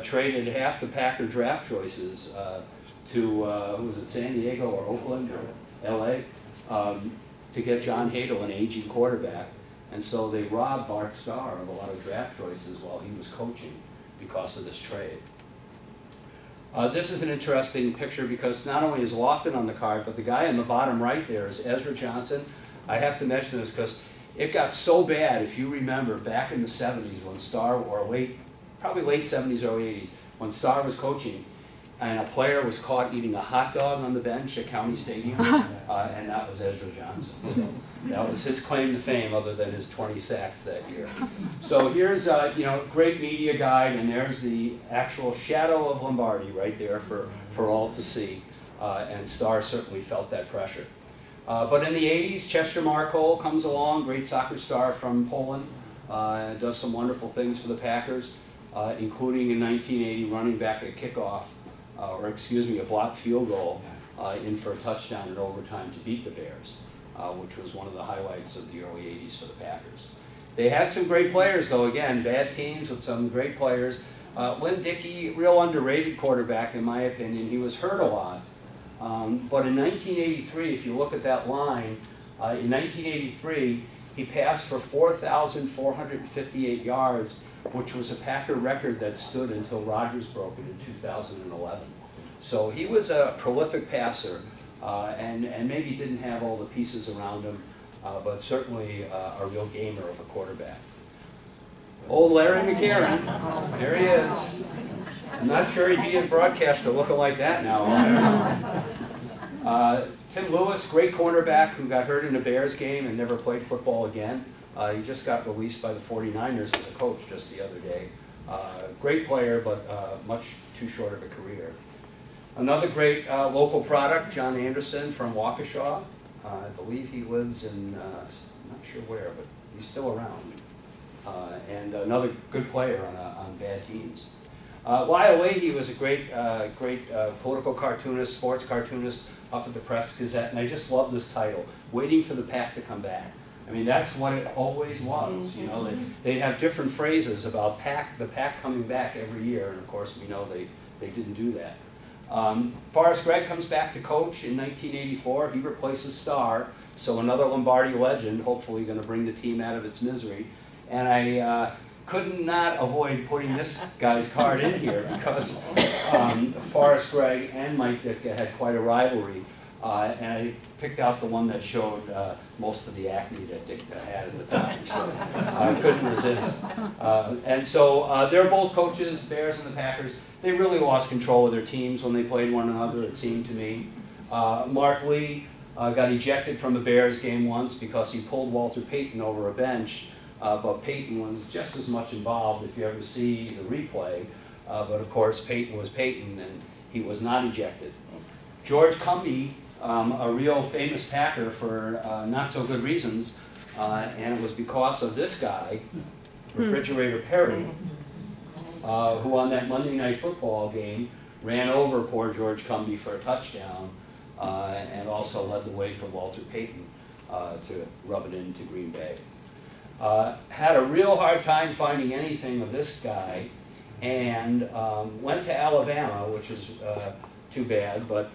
traded half the Packer draft choices to, who was it, San Diego or Oakland or L.A., to get John Hadle, an aging quarterback. And so they robbed Bart Starr of a lot of draft choices while he was coaching because of this trade. This is an interesting picture because not only is Lofton on the card, but the guy on the bottom right there is Ezra Johnson. I have to mention this because it got so bad, if you remember, back in the '70s when Starr, or probably late '70s, early '80s, when Starr was coaching, and a player was caught eating a hot dog on the bench at County Stadium, and that was Ezra Johnson. So that was his claim to fame, other than his 20 sacks that year. So here's a great media guide, and there's the actual shadow of Lombardi right there for all to see. And Starr certainly felt that pressure. But in the '80s, Chester Markole comes along, great soccer star from Poland, and does some wonderful things for the Packers, including in 1980 running back a kickoff, a blocked field goal in for a touchdown in overtime to beat the Bears, which was one of the highlights of the early '80s for the Packers. They had some great players, though. Again, bad teams with some great players. Lynn Dickey, real underrated quarterback in my opinion. He was hurt a lot. But in 1983, if you look at that line, in 1983, he passed for 4,458 yards, which was a Packer record that stood until Rodgers broke it in 2011. So he was a prolific passer, and maybe didn't have all the pieces around him, but certainly a real gamer of a quarterback. Old Larry McCarron, there he is. I'm not sure he'd be a broadcaster looking like that now. Tim Lewis, great cornerback who got hurt in a Bears game and never played football again. He just got released by the 49ers as a coach just the other day. Great player, but much too short of a career. Another great local product, John Anderson from Waukesha. I believe he lives in, I'm not sure where, but he's still around. And another good player on bad teams. Lyle Leahy was a great political cartoonist, sports cartoonist up at the Press Gazette, and I just love this title, Waiting for the Pack to Come Back. I mean, that's what it always was, you know. They'd have different phrases about the pack coming back every year, and of course we know they didn't do that. Forrest Gregg comes back to coach in 1984. He replaces Starr, so another Lombardi legend, hopefully going to bring the team out of its misery. And I could not avoid putting this guy's card in here because Forrest Gregg and Mike Ditka had quite a rivalry. And I picked out the one that showed most of the acne that Ditka had at the time, so I couldn't resist. And so they're both coaches, Bears and the Packers. They really lost control of their teams when they played one another, it seemed to me. Mark Lee got ejected from the Bears game once because he pulled Walter Payton over a bench, but Payton was just as much involved if you ever see the replay. But of course, Payton was Payton, and he was not ejected. George Cumby, a real famous Packer for not so good reasons, and it was because of this guy, Refrigerator Perry, who on that Monday Night Football game ran over poor George Cumby for a touchdown, and also led the way for Walter Payton to rub it into Green Bay. Had a real hard time finding anything of this guy, and went to Alabama, which is too bad, but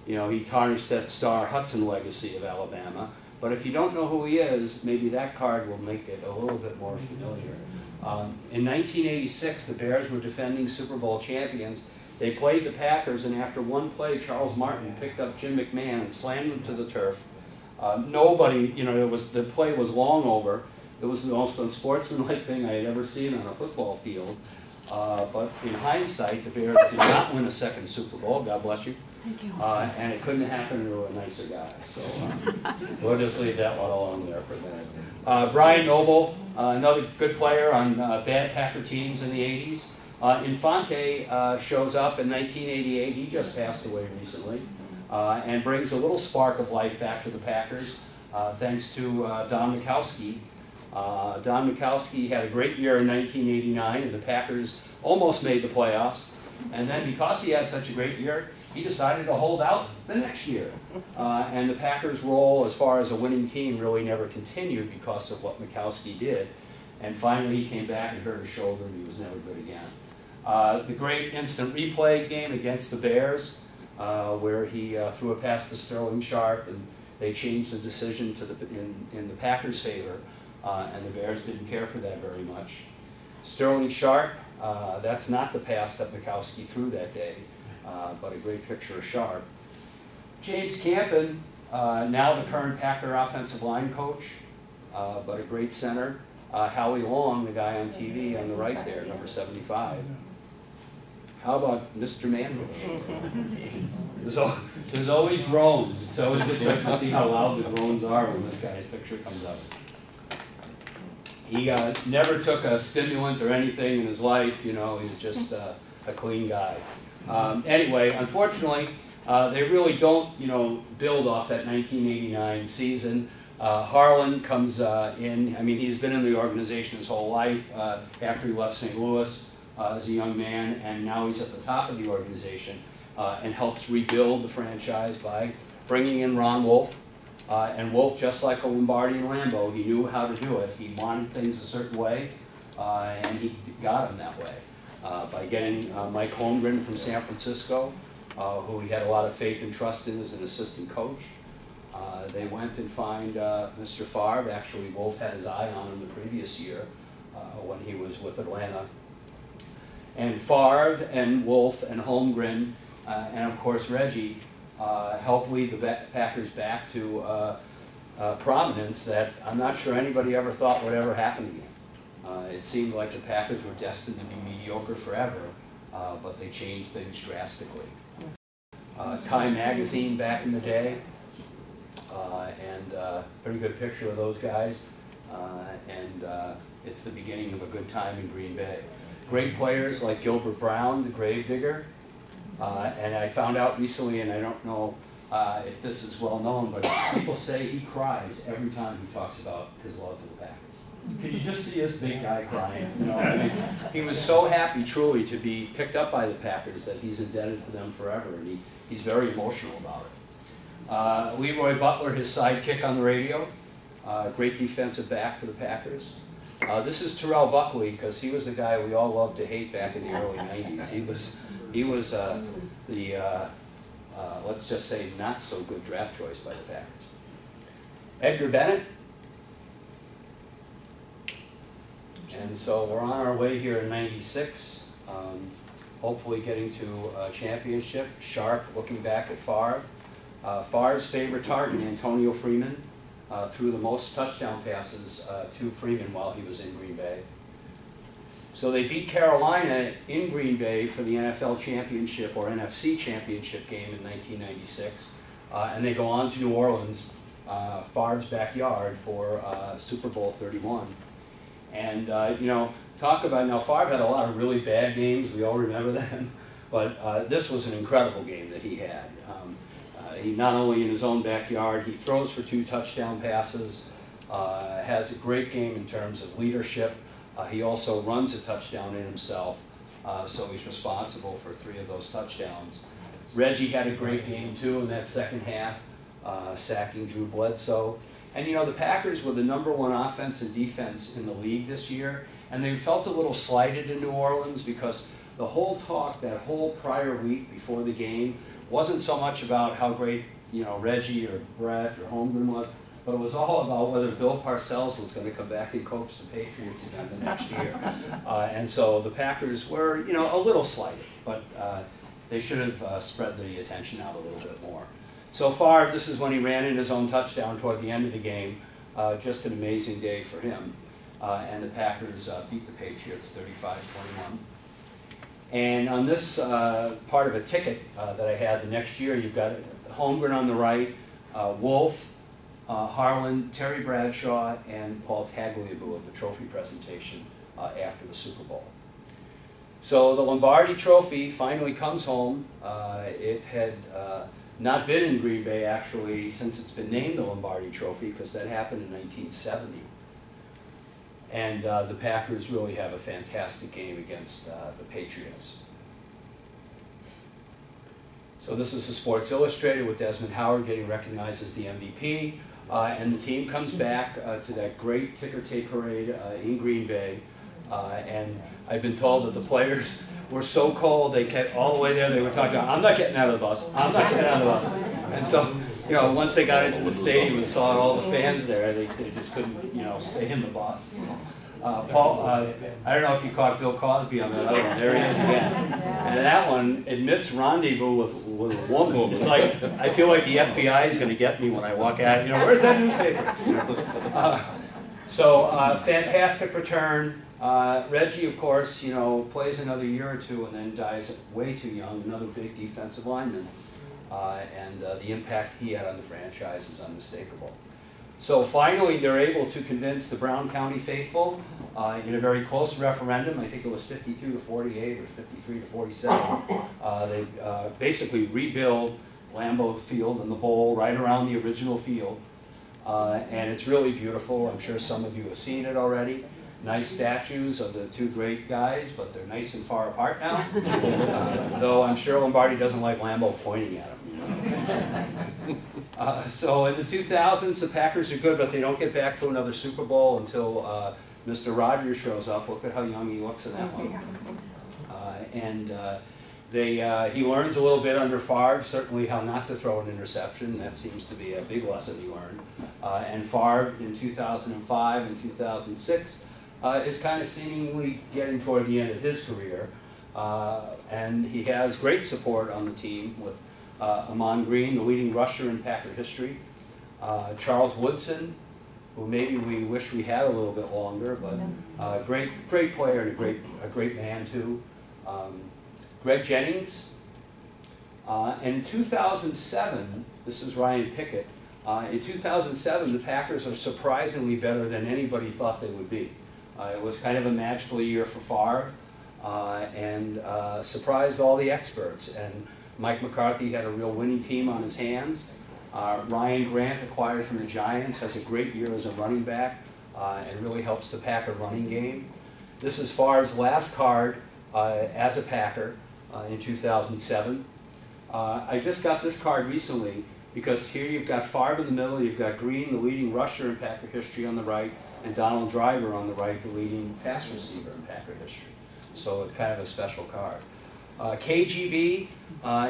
you know, he tarnished that Star Hudson legacy of Alabama. But if you don't know who he is, maybe that card will make it a little bit more familiar. In 1986, the Bears were defending Super Bowl champions. They played the Packers, and after one play, Charles Martin picked up Jim McMahon and slammed him to the turf. Nobody, you know, the play was long over. It was the most unsportsmanlike thing I had ever seen on a football field. But in hindsight, the Bears did not win a second Super Bowl. God bless you. Thank you. And it couldn't happen to a nicer guy. So we'll just leave that one alone there for a minute. Brian Noble, another good player on bad Packer teams in the 80s. Infante shows up in 1988. He just passed away recently. And brings a little spark of life back to the Packers, thanks to Don Mikowski. Don Mikowski had a great year in 1989, and the Packers almost made the playoffs. And then because he had such a great year, he decided to hold out the next year. And the Packers' role as far as a winning team really never continued because of what Mikowski did. And finally he came back and hurt his shoulder, and he was never good again. The great instant replay game against the Bears, where he threw a pass to Sterling Sharp, and they changed the decision to in the Packers' favor, and the Bears didn't care for that very much. Sterling Sharp, that's not the pass that Mikowski threw that day, but a great picture of Sharp. James Campen, now the current Packer offensive line coach, but a great center. Howie Long, the guy on TV on the right there, number 75. How about Mr. Manwich? There's always groans. It's always interesting to see how loud the groans are when this guy's picture comes up. He never took a stimulant or anything in his life. You know, he was just a clean guy. Anyway, unfortunately, they really don't, you know, build off that 1989 season. Harlan comes in. I mean, he's been in the organization his whole life after he left St. Louis. As a young man, and now he's at the top of the organization and helps rebuild the franchise by bringing in Ron Wolf. And Wolf, just like a Lombardi and Lambeau, he knew how to do it. He wanted things a certain way, and he got them that way. By getting Mike Holmgren from San Francisco, who he had a lot of faith and trust in as an assistant coach. They went and find Mr. Favre. Actually, Wolf had his eye on him the previous year when he was with Atlanta. And Favre and Wolf and Holmgren and of course Reggie helped lead the Packers back to prominence that I'm not sure anybody ever thought would ever happen again. It seemed like the Packers were destined to be mediocre forever but they changed things drastically. Time magazine back in the day, and pretty good picture of those guys, and it's the beginning of a good time in Green Bay. Great players like Gilbert Brown, the gravedigger, and I found out recently, and I don't know if this is well known, but people say he cries every time he talks about his love for the Packers. Can you just see this big guy crying? You know, I mean, he was so happy, truly, to be picked up by the Packers that he's indebted to them forever, and he's very emotional about it. Leroy Butler, his sidekick on the radio, great defensive back for the Packers. This is Terrell Buckley, because he was the guy we all loved to hate back in the early 90s. He was the, let's just say, not so good draft choice by the Packers. Edgar Bennett. And so we're on our way here in '96, hopefully getting to a championship. Sharp looking back at Favre. Favre's favorite target, Antonio Freeman, threw the most touchdown passes to Freeman while he was in Green Bay. So they beat Carolina in Green Bay for the NFL championship, or NFC championship game in 1996. And they go on to New Orleans, Favre's backyard, for Super Bowl 31. And, you know, talk about, now Favre had a lot of really bad games, we all remember them, but this was an incredible game that he had. He not only in his own backyard, he throws for 2 touchdown passes, has a great game in terms of leadership. He also runs a touchdown in himself, so he's responsible for 3 of those touchdowns. Reggie had a great game too in that second half, sacking Drew Bledsoe. And you know, the Packers were the #1 offense and defense in the league this year, and they felt a little slighted in New Orleans because the whole talk that whole prior week before the game wasn't so much about how great, you know, Reggie or Brett or Holmgren was, but it was all about whether Bill Parcells was going to come back and coach the Patriots again the next year. And so the Packers were, you know, a little slighted, but they should have spread the attention out a little bit more. So Favre, this is when he ran in his own touchdown toward the end of the game. Just an amazing day for him. And the Packers beat the Patriots 35-21. And on this part of a ticket that I had the next year, you've got Holmgren on the right, Wolf, Harlan, Terry Bradshaw, and Paul Tagliabue at the trophy presentation after the Super Bowl. So the Lombardi Trophy finally comes home. It had not been in Green Bay, actually, since it's been named the Lombardi Trophy, because that happened in 1970. And the Packers really have a fantastic game against the Patriots. So this is the Sports Illustrated with Desmond Howard getting recognized as the MVP. And the team comes back to that great ticker tape parade in Green Bay. And I've been told that the players were so cold, they kept all the way there, they were talking, I'm not getting out of the bus, I'm not getting out of the bus. And so, you know, once they got into the stadium and saw all the fans there, they just couldn't, you know, stay in the bus. Paul, I don't know if you caught Bill Cosby on that other one, there he is again. And that one admits rendezvous with a woman. It's like, I feel like the FBI is going to get me when I walk out, you know, where's that newspaper? Fantastic return. Reggie, of course, you know, plays another year or 2 and then dies way too young, another big defensive lineman. And the impact he had on the franchise is unmistakable. So finally, they're able to convince the Brown County faithful in a very close referendum. I think it was 52-48 or 53-47. They basically rebuild Lambeau Field and the bowl right around the original field. And it's really beautiful. I'm sure some of you have seen it already. Nice statues of the 2 great guys, but they're nice and far apart now. Though I'm sure Lombardi doesn't like Lambeau pointing at him. So in the 2000s, the Packers are good, but they don't get back to another Super Bowl until Mr. Rogers shows up. Look at how young he looks in that one. He learns a little bit under Favre, certainly how not to throw an interception. That seems to be a big lesson he learned. And Favre in 2005 and 2006 is kind of seemingly getting toward the end of his career. And he has great support on the team with Amon Green, the leading rusher in Packer history. Charles Woodson, who maybe we wish we had a little bit longer, but great player and a great man too. Greg Jennings. And in 2007, this is Ryan Pickett, in 2007 the Packers are surprisingly better than anybody thought they would be. It was kind of a magical year for Favre and surprised all the experts. And Mike McCarthy had a real winning team on his hands. Ryan Grant, acquired from the Giants, has a great year as a running back and really helps the Packer running game. This is Favre's last card as a Packer in 2007. I just got this card recently because here you've got Favre in the middle, you've got Green, the leading rusher in Packer history, on the right, and Donald Driver on the right, the leading pass receiver in Packer history. So it's kind of a special card. KGB,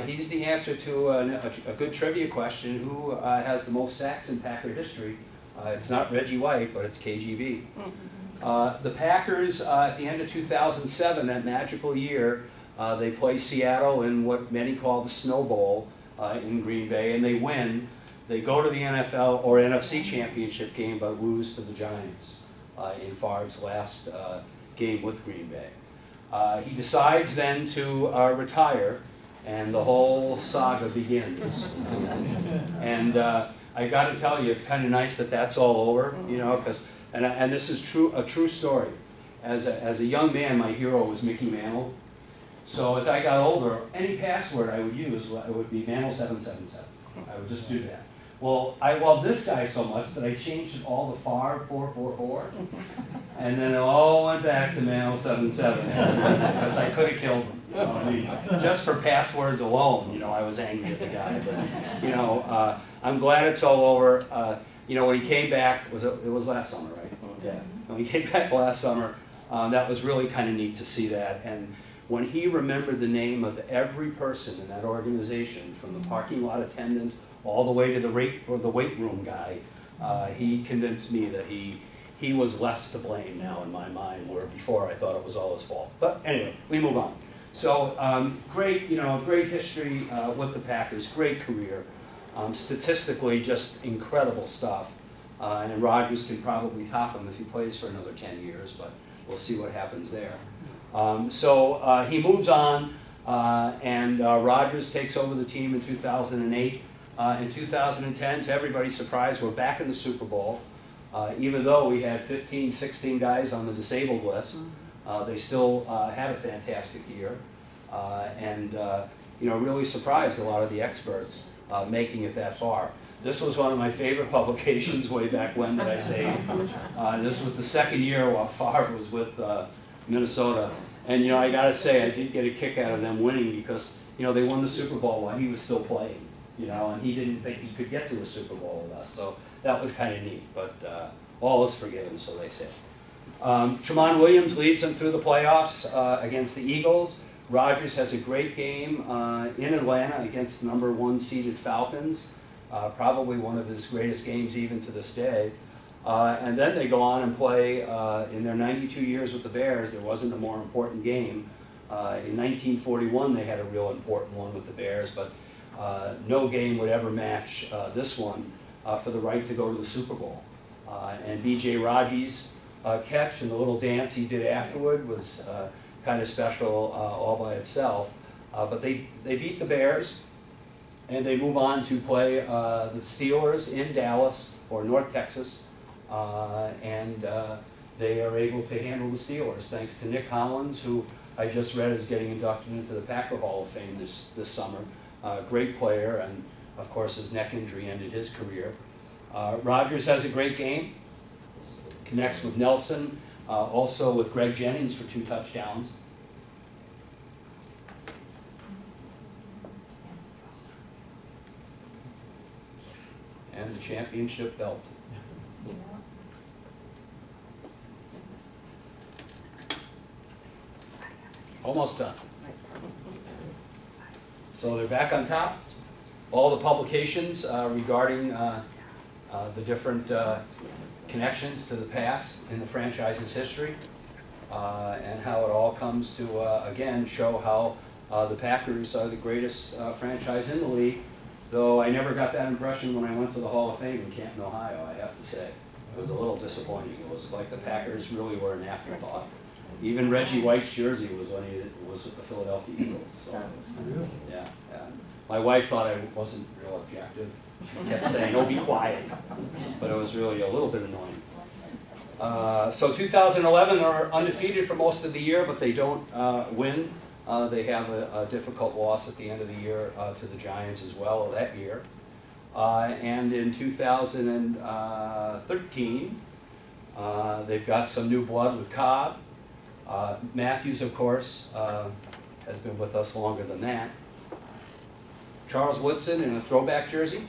he's the answer to a good trivia question. Who has the most sacks in Packer history? It's not Reggie White, but it's KGB. The Packers, at the end of 2007, that magical year, they play Seattle in what many call the Snow Bowl in Green Bay, and they win. They go to the NFL or NFC Championship game, but lose to the Giants in Favre's last game with Green Bay. He decides then to retire, and the whole saga begins. And I got to tell you, it's kind of nice that that's all over, you know, because and this is a true story. As a young man, my hero was Mickey Mantle. So as I got older, any password I would use would be Mantle777. I would just do that. Well, I loved this guy so much that I changed it all to Favre 444, and then it all went back to Mantle77 because I could have killed him. You know, I mean, just for passwords alone, you know, I was angry at the guy. But you know, I'm glad it's all over. You know, when he came back, it was last summer, right? Yeah. When he came back last summer, that was really kind of neat to see that. And when he remembered the name of every person in that organization, from the parking lot attendant all the way to the weight room guy, he convinced me that he was less to blame now in my mind, where before I thought it was all his fault. But anyway, we move on. So great, you know, great history with the Packers, great career. Statistically, just incredible stuff. And Rodgers can probably top him if he plays for another 10 years, but we'll see what happens there. So he moves on, and Rodgers takes over the team in 2008. In 2010, to everybody's surprise, we're back in the Super Bowl. Even though we had 15, 16 guys on the disabled list, they still had a fantastic year. And you know, really surprised a lot of the experts making it that far. This was one of my favorite publications way back when that I saved. This was the second year while Favre was with Minnesota. And you know, I gotta say, I did get a kick out of them winning because, you know, they won the Super Bowl while he was still playing. You know, and he didn't think he could get to a Super Bowl with us. So that was kind of neat, but all is forgiven, so they say. Tramon Williams leads them through the playoffs against the Eagles. Rodgers has a great game in Atlanta against the #1 seeded Falcons. Probably one of his greatest games even to this day. And then they go on and play, in their 92 years with the Bears, there wasn't a more important game. In 1941 they had a real important one with the Bears, but no game would ever match this one for the right to go to the Super Bowl. And B.J. Raji's catch and the little dance he did afterward was kind of special all by itself. But they beat the Bears, and they move on to play the Steelers in Dallas, or North Texas, and they are able to handle the Steelers thanks to Nick Hollins, who I just read is getting inducted into the Packer Hall of Fame this summer. Great player, and of course his neck injury ended his career. Rodgers has a great game, connects with Nelson, also with Greg Jennings for 2 touchdowns. And the championship belt. Almost done. So they're back on top. All the publications regarding the different connections to the past in the franchise's history, and how it all comes to, again, show how the Packers are the greatest franchise in the league, though I never got that impression when I went to the Hall of Fame in Canton, Ohio, I have to say. It was a little disappointing. It was like the Packers really were an afterthought. Even Reggie White's jersey was when he was with the Philadelphia Eagles. So, yeah, yeah. My wife thought I wasn't real objective. She kept saying, "Oh, be quiet," but it was really a little bit annoying. So 2011 are undefeated for most of the year, but they don't win. They have a difficult loss at the end of the year to the Giants as well that year. And in 2013, they've got some new blood with Cobb. Matthews, of course, has been with us longer than that. Charles Woodson in a throwback jersey.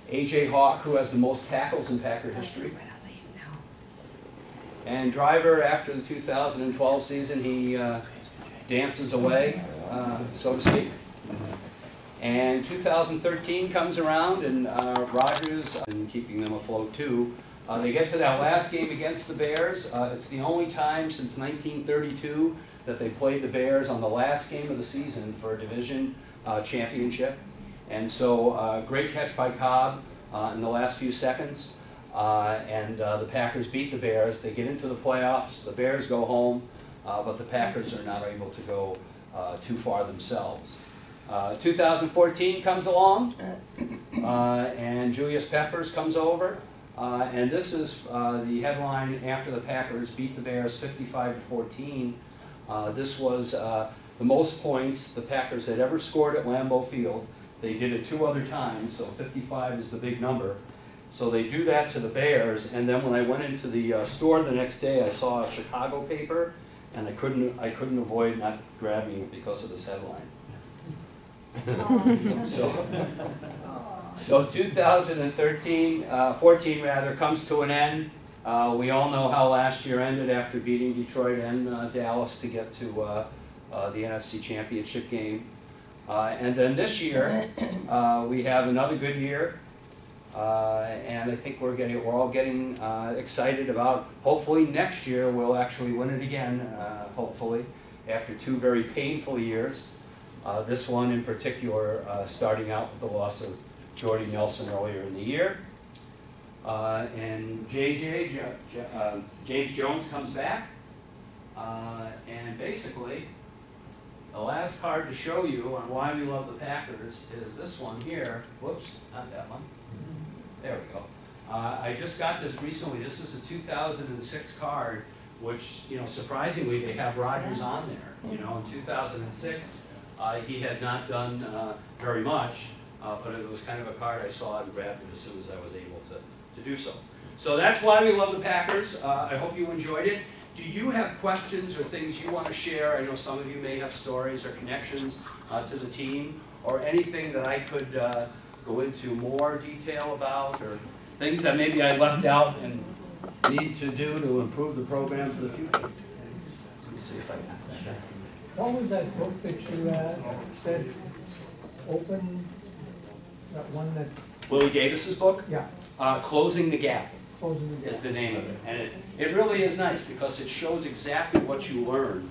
A.J. Hawk, who has the most tackles in Packer history. And Driver, after the 2012 season, he dances away, so to speak. And 2013 comes around, and Rodgers, and keeping them afloat too, they get to that last game against the Bears. It's the only time since 1932 that they played the Bears on the last game of the season for a division championship. And so great catch by Cobb in the last few seconds. And the Packers beat the Bears. They get into the playoffs. The Bears go home, but the Packers are not able to go too far themselves. 2014 comes along, and Julius Peppers comes over. And this is the headline after the Packers beat the Bears 55-14. This was the most points the Packers had ever scored at Lambeau Field. They did it 2 other times, so 55 is the big number. So they do that to the Bears, and then when I went into the store the next day, I saw a Chicago paper, and I couldn't avoid not grabbing it because of this headline. So 2013, 14 rather, comes to an end. We all know how last year ended after beating Detroit and Dallas to get to the NFC Championship game. And then this year, we have another good year. And I think we're all getting excited about, hopefully next year we'll actually win it again, hopefully, after 2 very painful years. This one in particular, starting out with the loss of Jordy Nelson earlier in the year. And James Jones comes back, and basically, the last card to show you on why we love the Packers is this one here. Whoops, not that one. There we go. I just got this recently. This is a 2006 card, which, you know, surprisingly, they have Rodgers on there. You know, in 2006, he had not done very much, but it was kind of a card I saw and grabbed it as soon as I was able to do so. So that's why we love the Packers. I hope you enjoyed it. Do you have questions or things you want to share? I know some of you may have stories or connections to the team, or anything that I could go into more detail about, or things that maybe I left out and need to do to improve the program for the future. Let me see if I can. What was that book that you said open, that one that, Willie Davis's book, yeah, Closing the Gap, closing the is gap? the name of it. And it really is nice because it shows exactly what you learn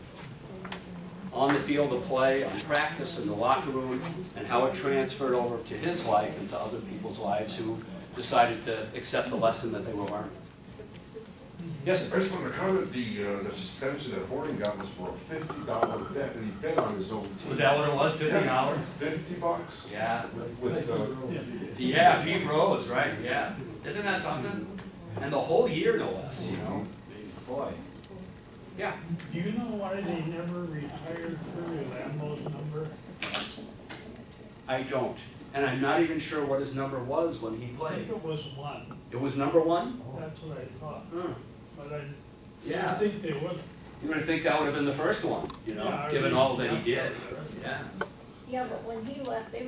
on the field of play, on practice, in the locker room, and how it transferred over to his life and to other people's lives who decided to accept the lesson that they were learning. Yes, sir. I just want to comment, the suspension that Horton got was for a $50 bet, and he bet on his own team. Was that what it was, $50? $50? Yeah. With Yeah, Pete Rose, right, yeah. Isn't that something? And the whole year, no less, you know? Boy. Yeah. Do you know why they never retired Curly Lambeau's number? I don't. And I'm not even sure what his number was when he I think played. it was 1. It was number 1? That's what I thought. Huh. But I Yeah. didn't think they would. You would think that would have been the first one, you know, Yeah, given all that he did. Yeah. Yeah, but when he left, they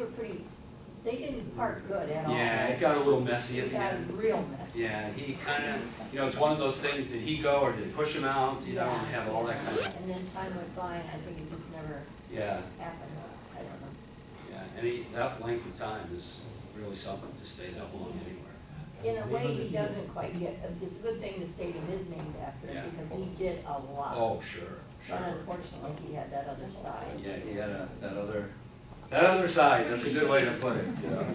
didn't part good at all. Yeah, it got a little messy at It the got end. real messy. Yeah, he kind of, you know, it's one of those things, did he go or did it push him out? You don't have all that kind of, And then time went by, and I think it just never yeah, happened. I don't know. yeah. And that length of time is really something to stay that long anywhere. In a way, he doesn't quite get, it's a good thing the stadium is named after Yeah. him, because he did a lot. Oh, sure, sure. But unfortunately, he had that other side. Yeah, he had that other side, that's a good way to put it, you know.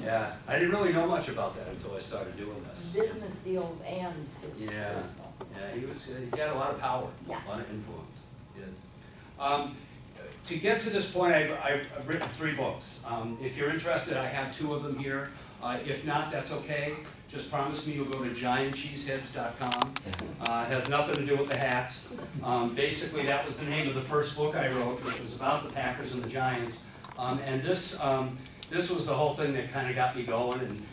Yeah, I didn't really know much about that until I started doing this. Business deals and his Yeah. personal. Yeah, he had a lot of power, Yeah. a lot of influence. He did. To get to this point, I've written 3 books. If you're interested, I have 2 of them here. If not, that's okay. Just promise me you'll go to giantcheeseheads.com. Has nothing to do with the hats. Basically, that was the name of the first book I wrote, which was about the Packers and the Giants. And this was the whole thing that kind of got me going. And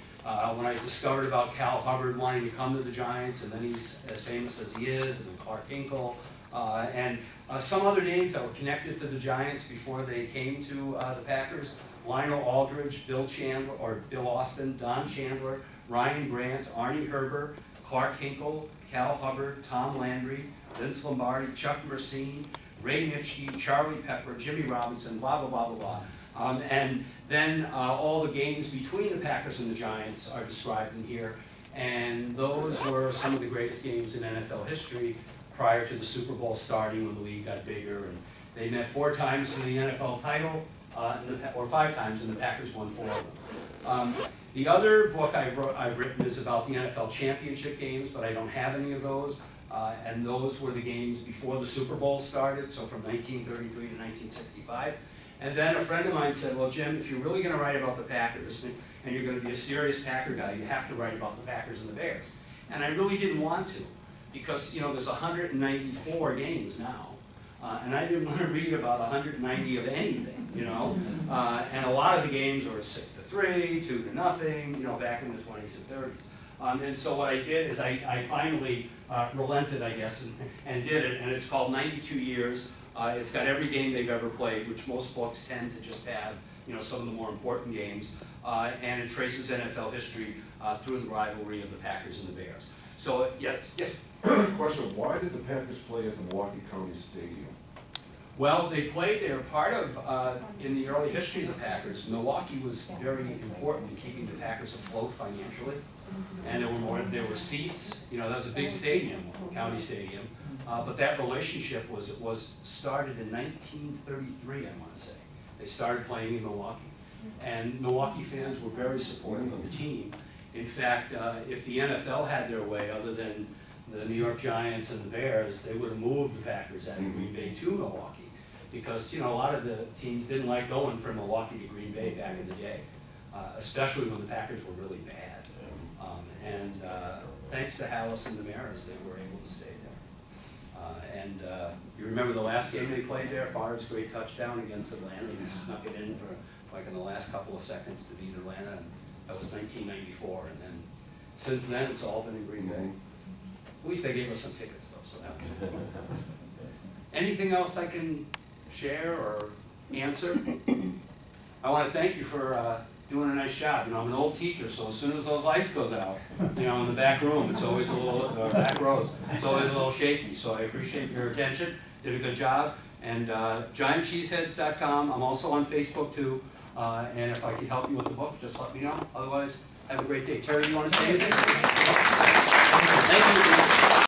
when I discovered about Cal Hubbard wanting to come to the Giants, and then he's as famous as he is, and then Clark Hinkle, and some other names that were connected to the Giants before they came to the Packers: Lionel Aldridge, Bill Chandler, or Bill Austin, Don Chandler, Ryan Grant, Arnie Herber, Clark Hinkle, Cal Hubbard, Tom Landry, Vince Lombardi, Chuck Mersine, Ray Nitschke, Charlie Pepper, Jimmy Robinson, blah, blah, blah, blah, blah. And then all the games between the Packers and the Giants are described in here. And those were some of the greatest games in NFL history prior to the Super Bowl starting, when the league got bigger. And they met 4 times for the NFL title, or 5 times, and the Packers won 4 of them. The other book I've written is about the NFL championship games, but I don't have any of those. And those were the games before the Super Bowl started, so from 1933 to 1965. And then a friend of mine said, well, Jim, if you're really going to write about the Packers, and you're going to be a serious Packer guy, you have to write about the Packers and the Bears. And I really didn't want to, because, you know, there's 194 games now. And I didn't want to read about 190 of anything, you know. And a lot of the games were 6-3, 2-0, you know, back in the 20s and 30s. And so what I did is I finally relented, I guess, and did it. And it's called 92 Years. It's got every game they've ever played, which most books tend to just have, you know, some of the more important games. And it traces NFL history through the rivalry of the Packers and the Bears. So, yes. Question, why did the Panthers play at the Milwaukee County Stadium? Well, they were part of, in the early history of the Packers, Milwaukee was very important in keeping the Packers afloat financially. And there were seats, you know, that was a big stadium, County Stadium. But that relationship was started in 1933, I want to say. They started playing in Milwaukee. And Milwaukee fans were very supportive of the team. In fact, if the NFL had their way, other than the New York Giants and the Bears, they would have moved the Packers out of Green Bay to Milwaukee. Because, you know, a lot of the teams didn't like going from Milwaukee to Green Bay back in the day, especially when the Packers were really bad. And thanks to Hallis and the Maras, they were able to stay there. You remember the last game they played there, Favre's great touchdown against Atlanta. He snuck it in for, like, in the last couple of seconds to beat Atlanta, and that was 1994. And then, since then, it's all been in Green Bay. At least they gave us some tickets, though, so that was good. Anything else I can share or answer? I want to thank you for doing a nice job. You know, I'm an old teacher, so as soon as those lights goes out, you know, in the back room, it's always a little, back rows, it's always a little shaky. So I appreciate your attention. Did a good job. And giantcheeseheads.com. I'm also on Facebook too. And if I can help you with the book, just let me know. Otherwise, have a great day. Terry, you want to say anything? Thank you.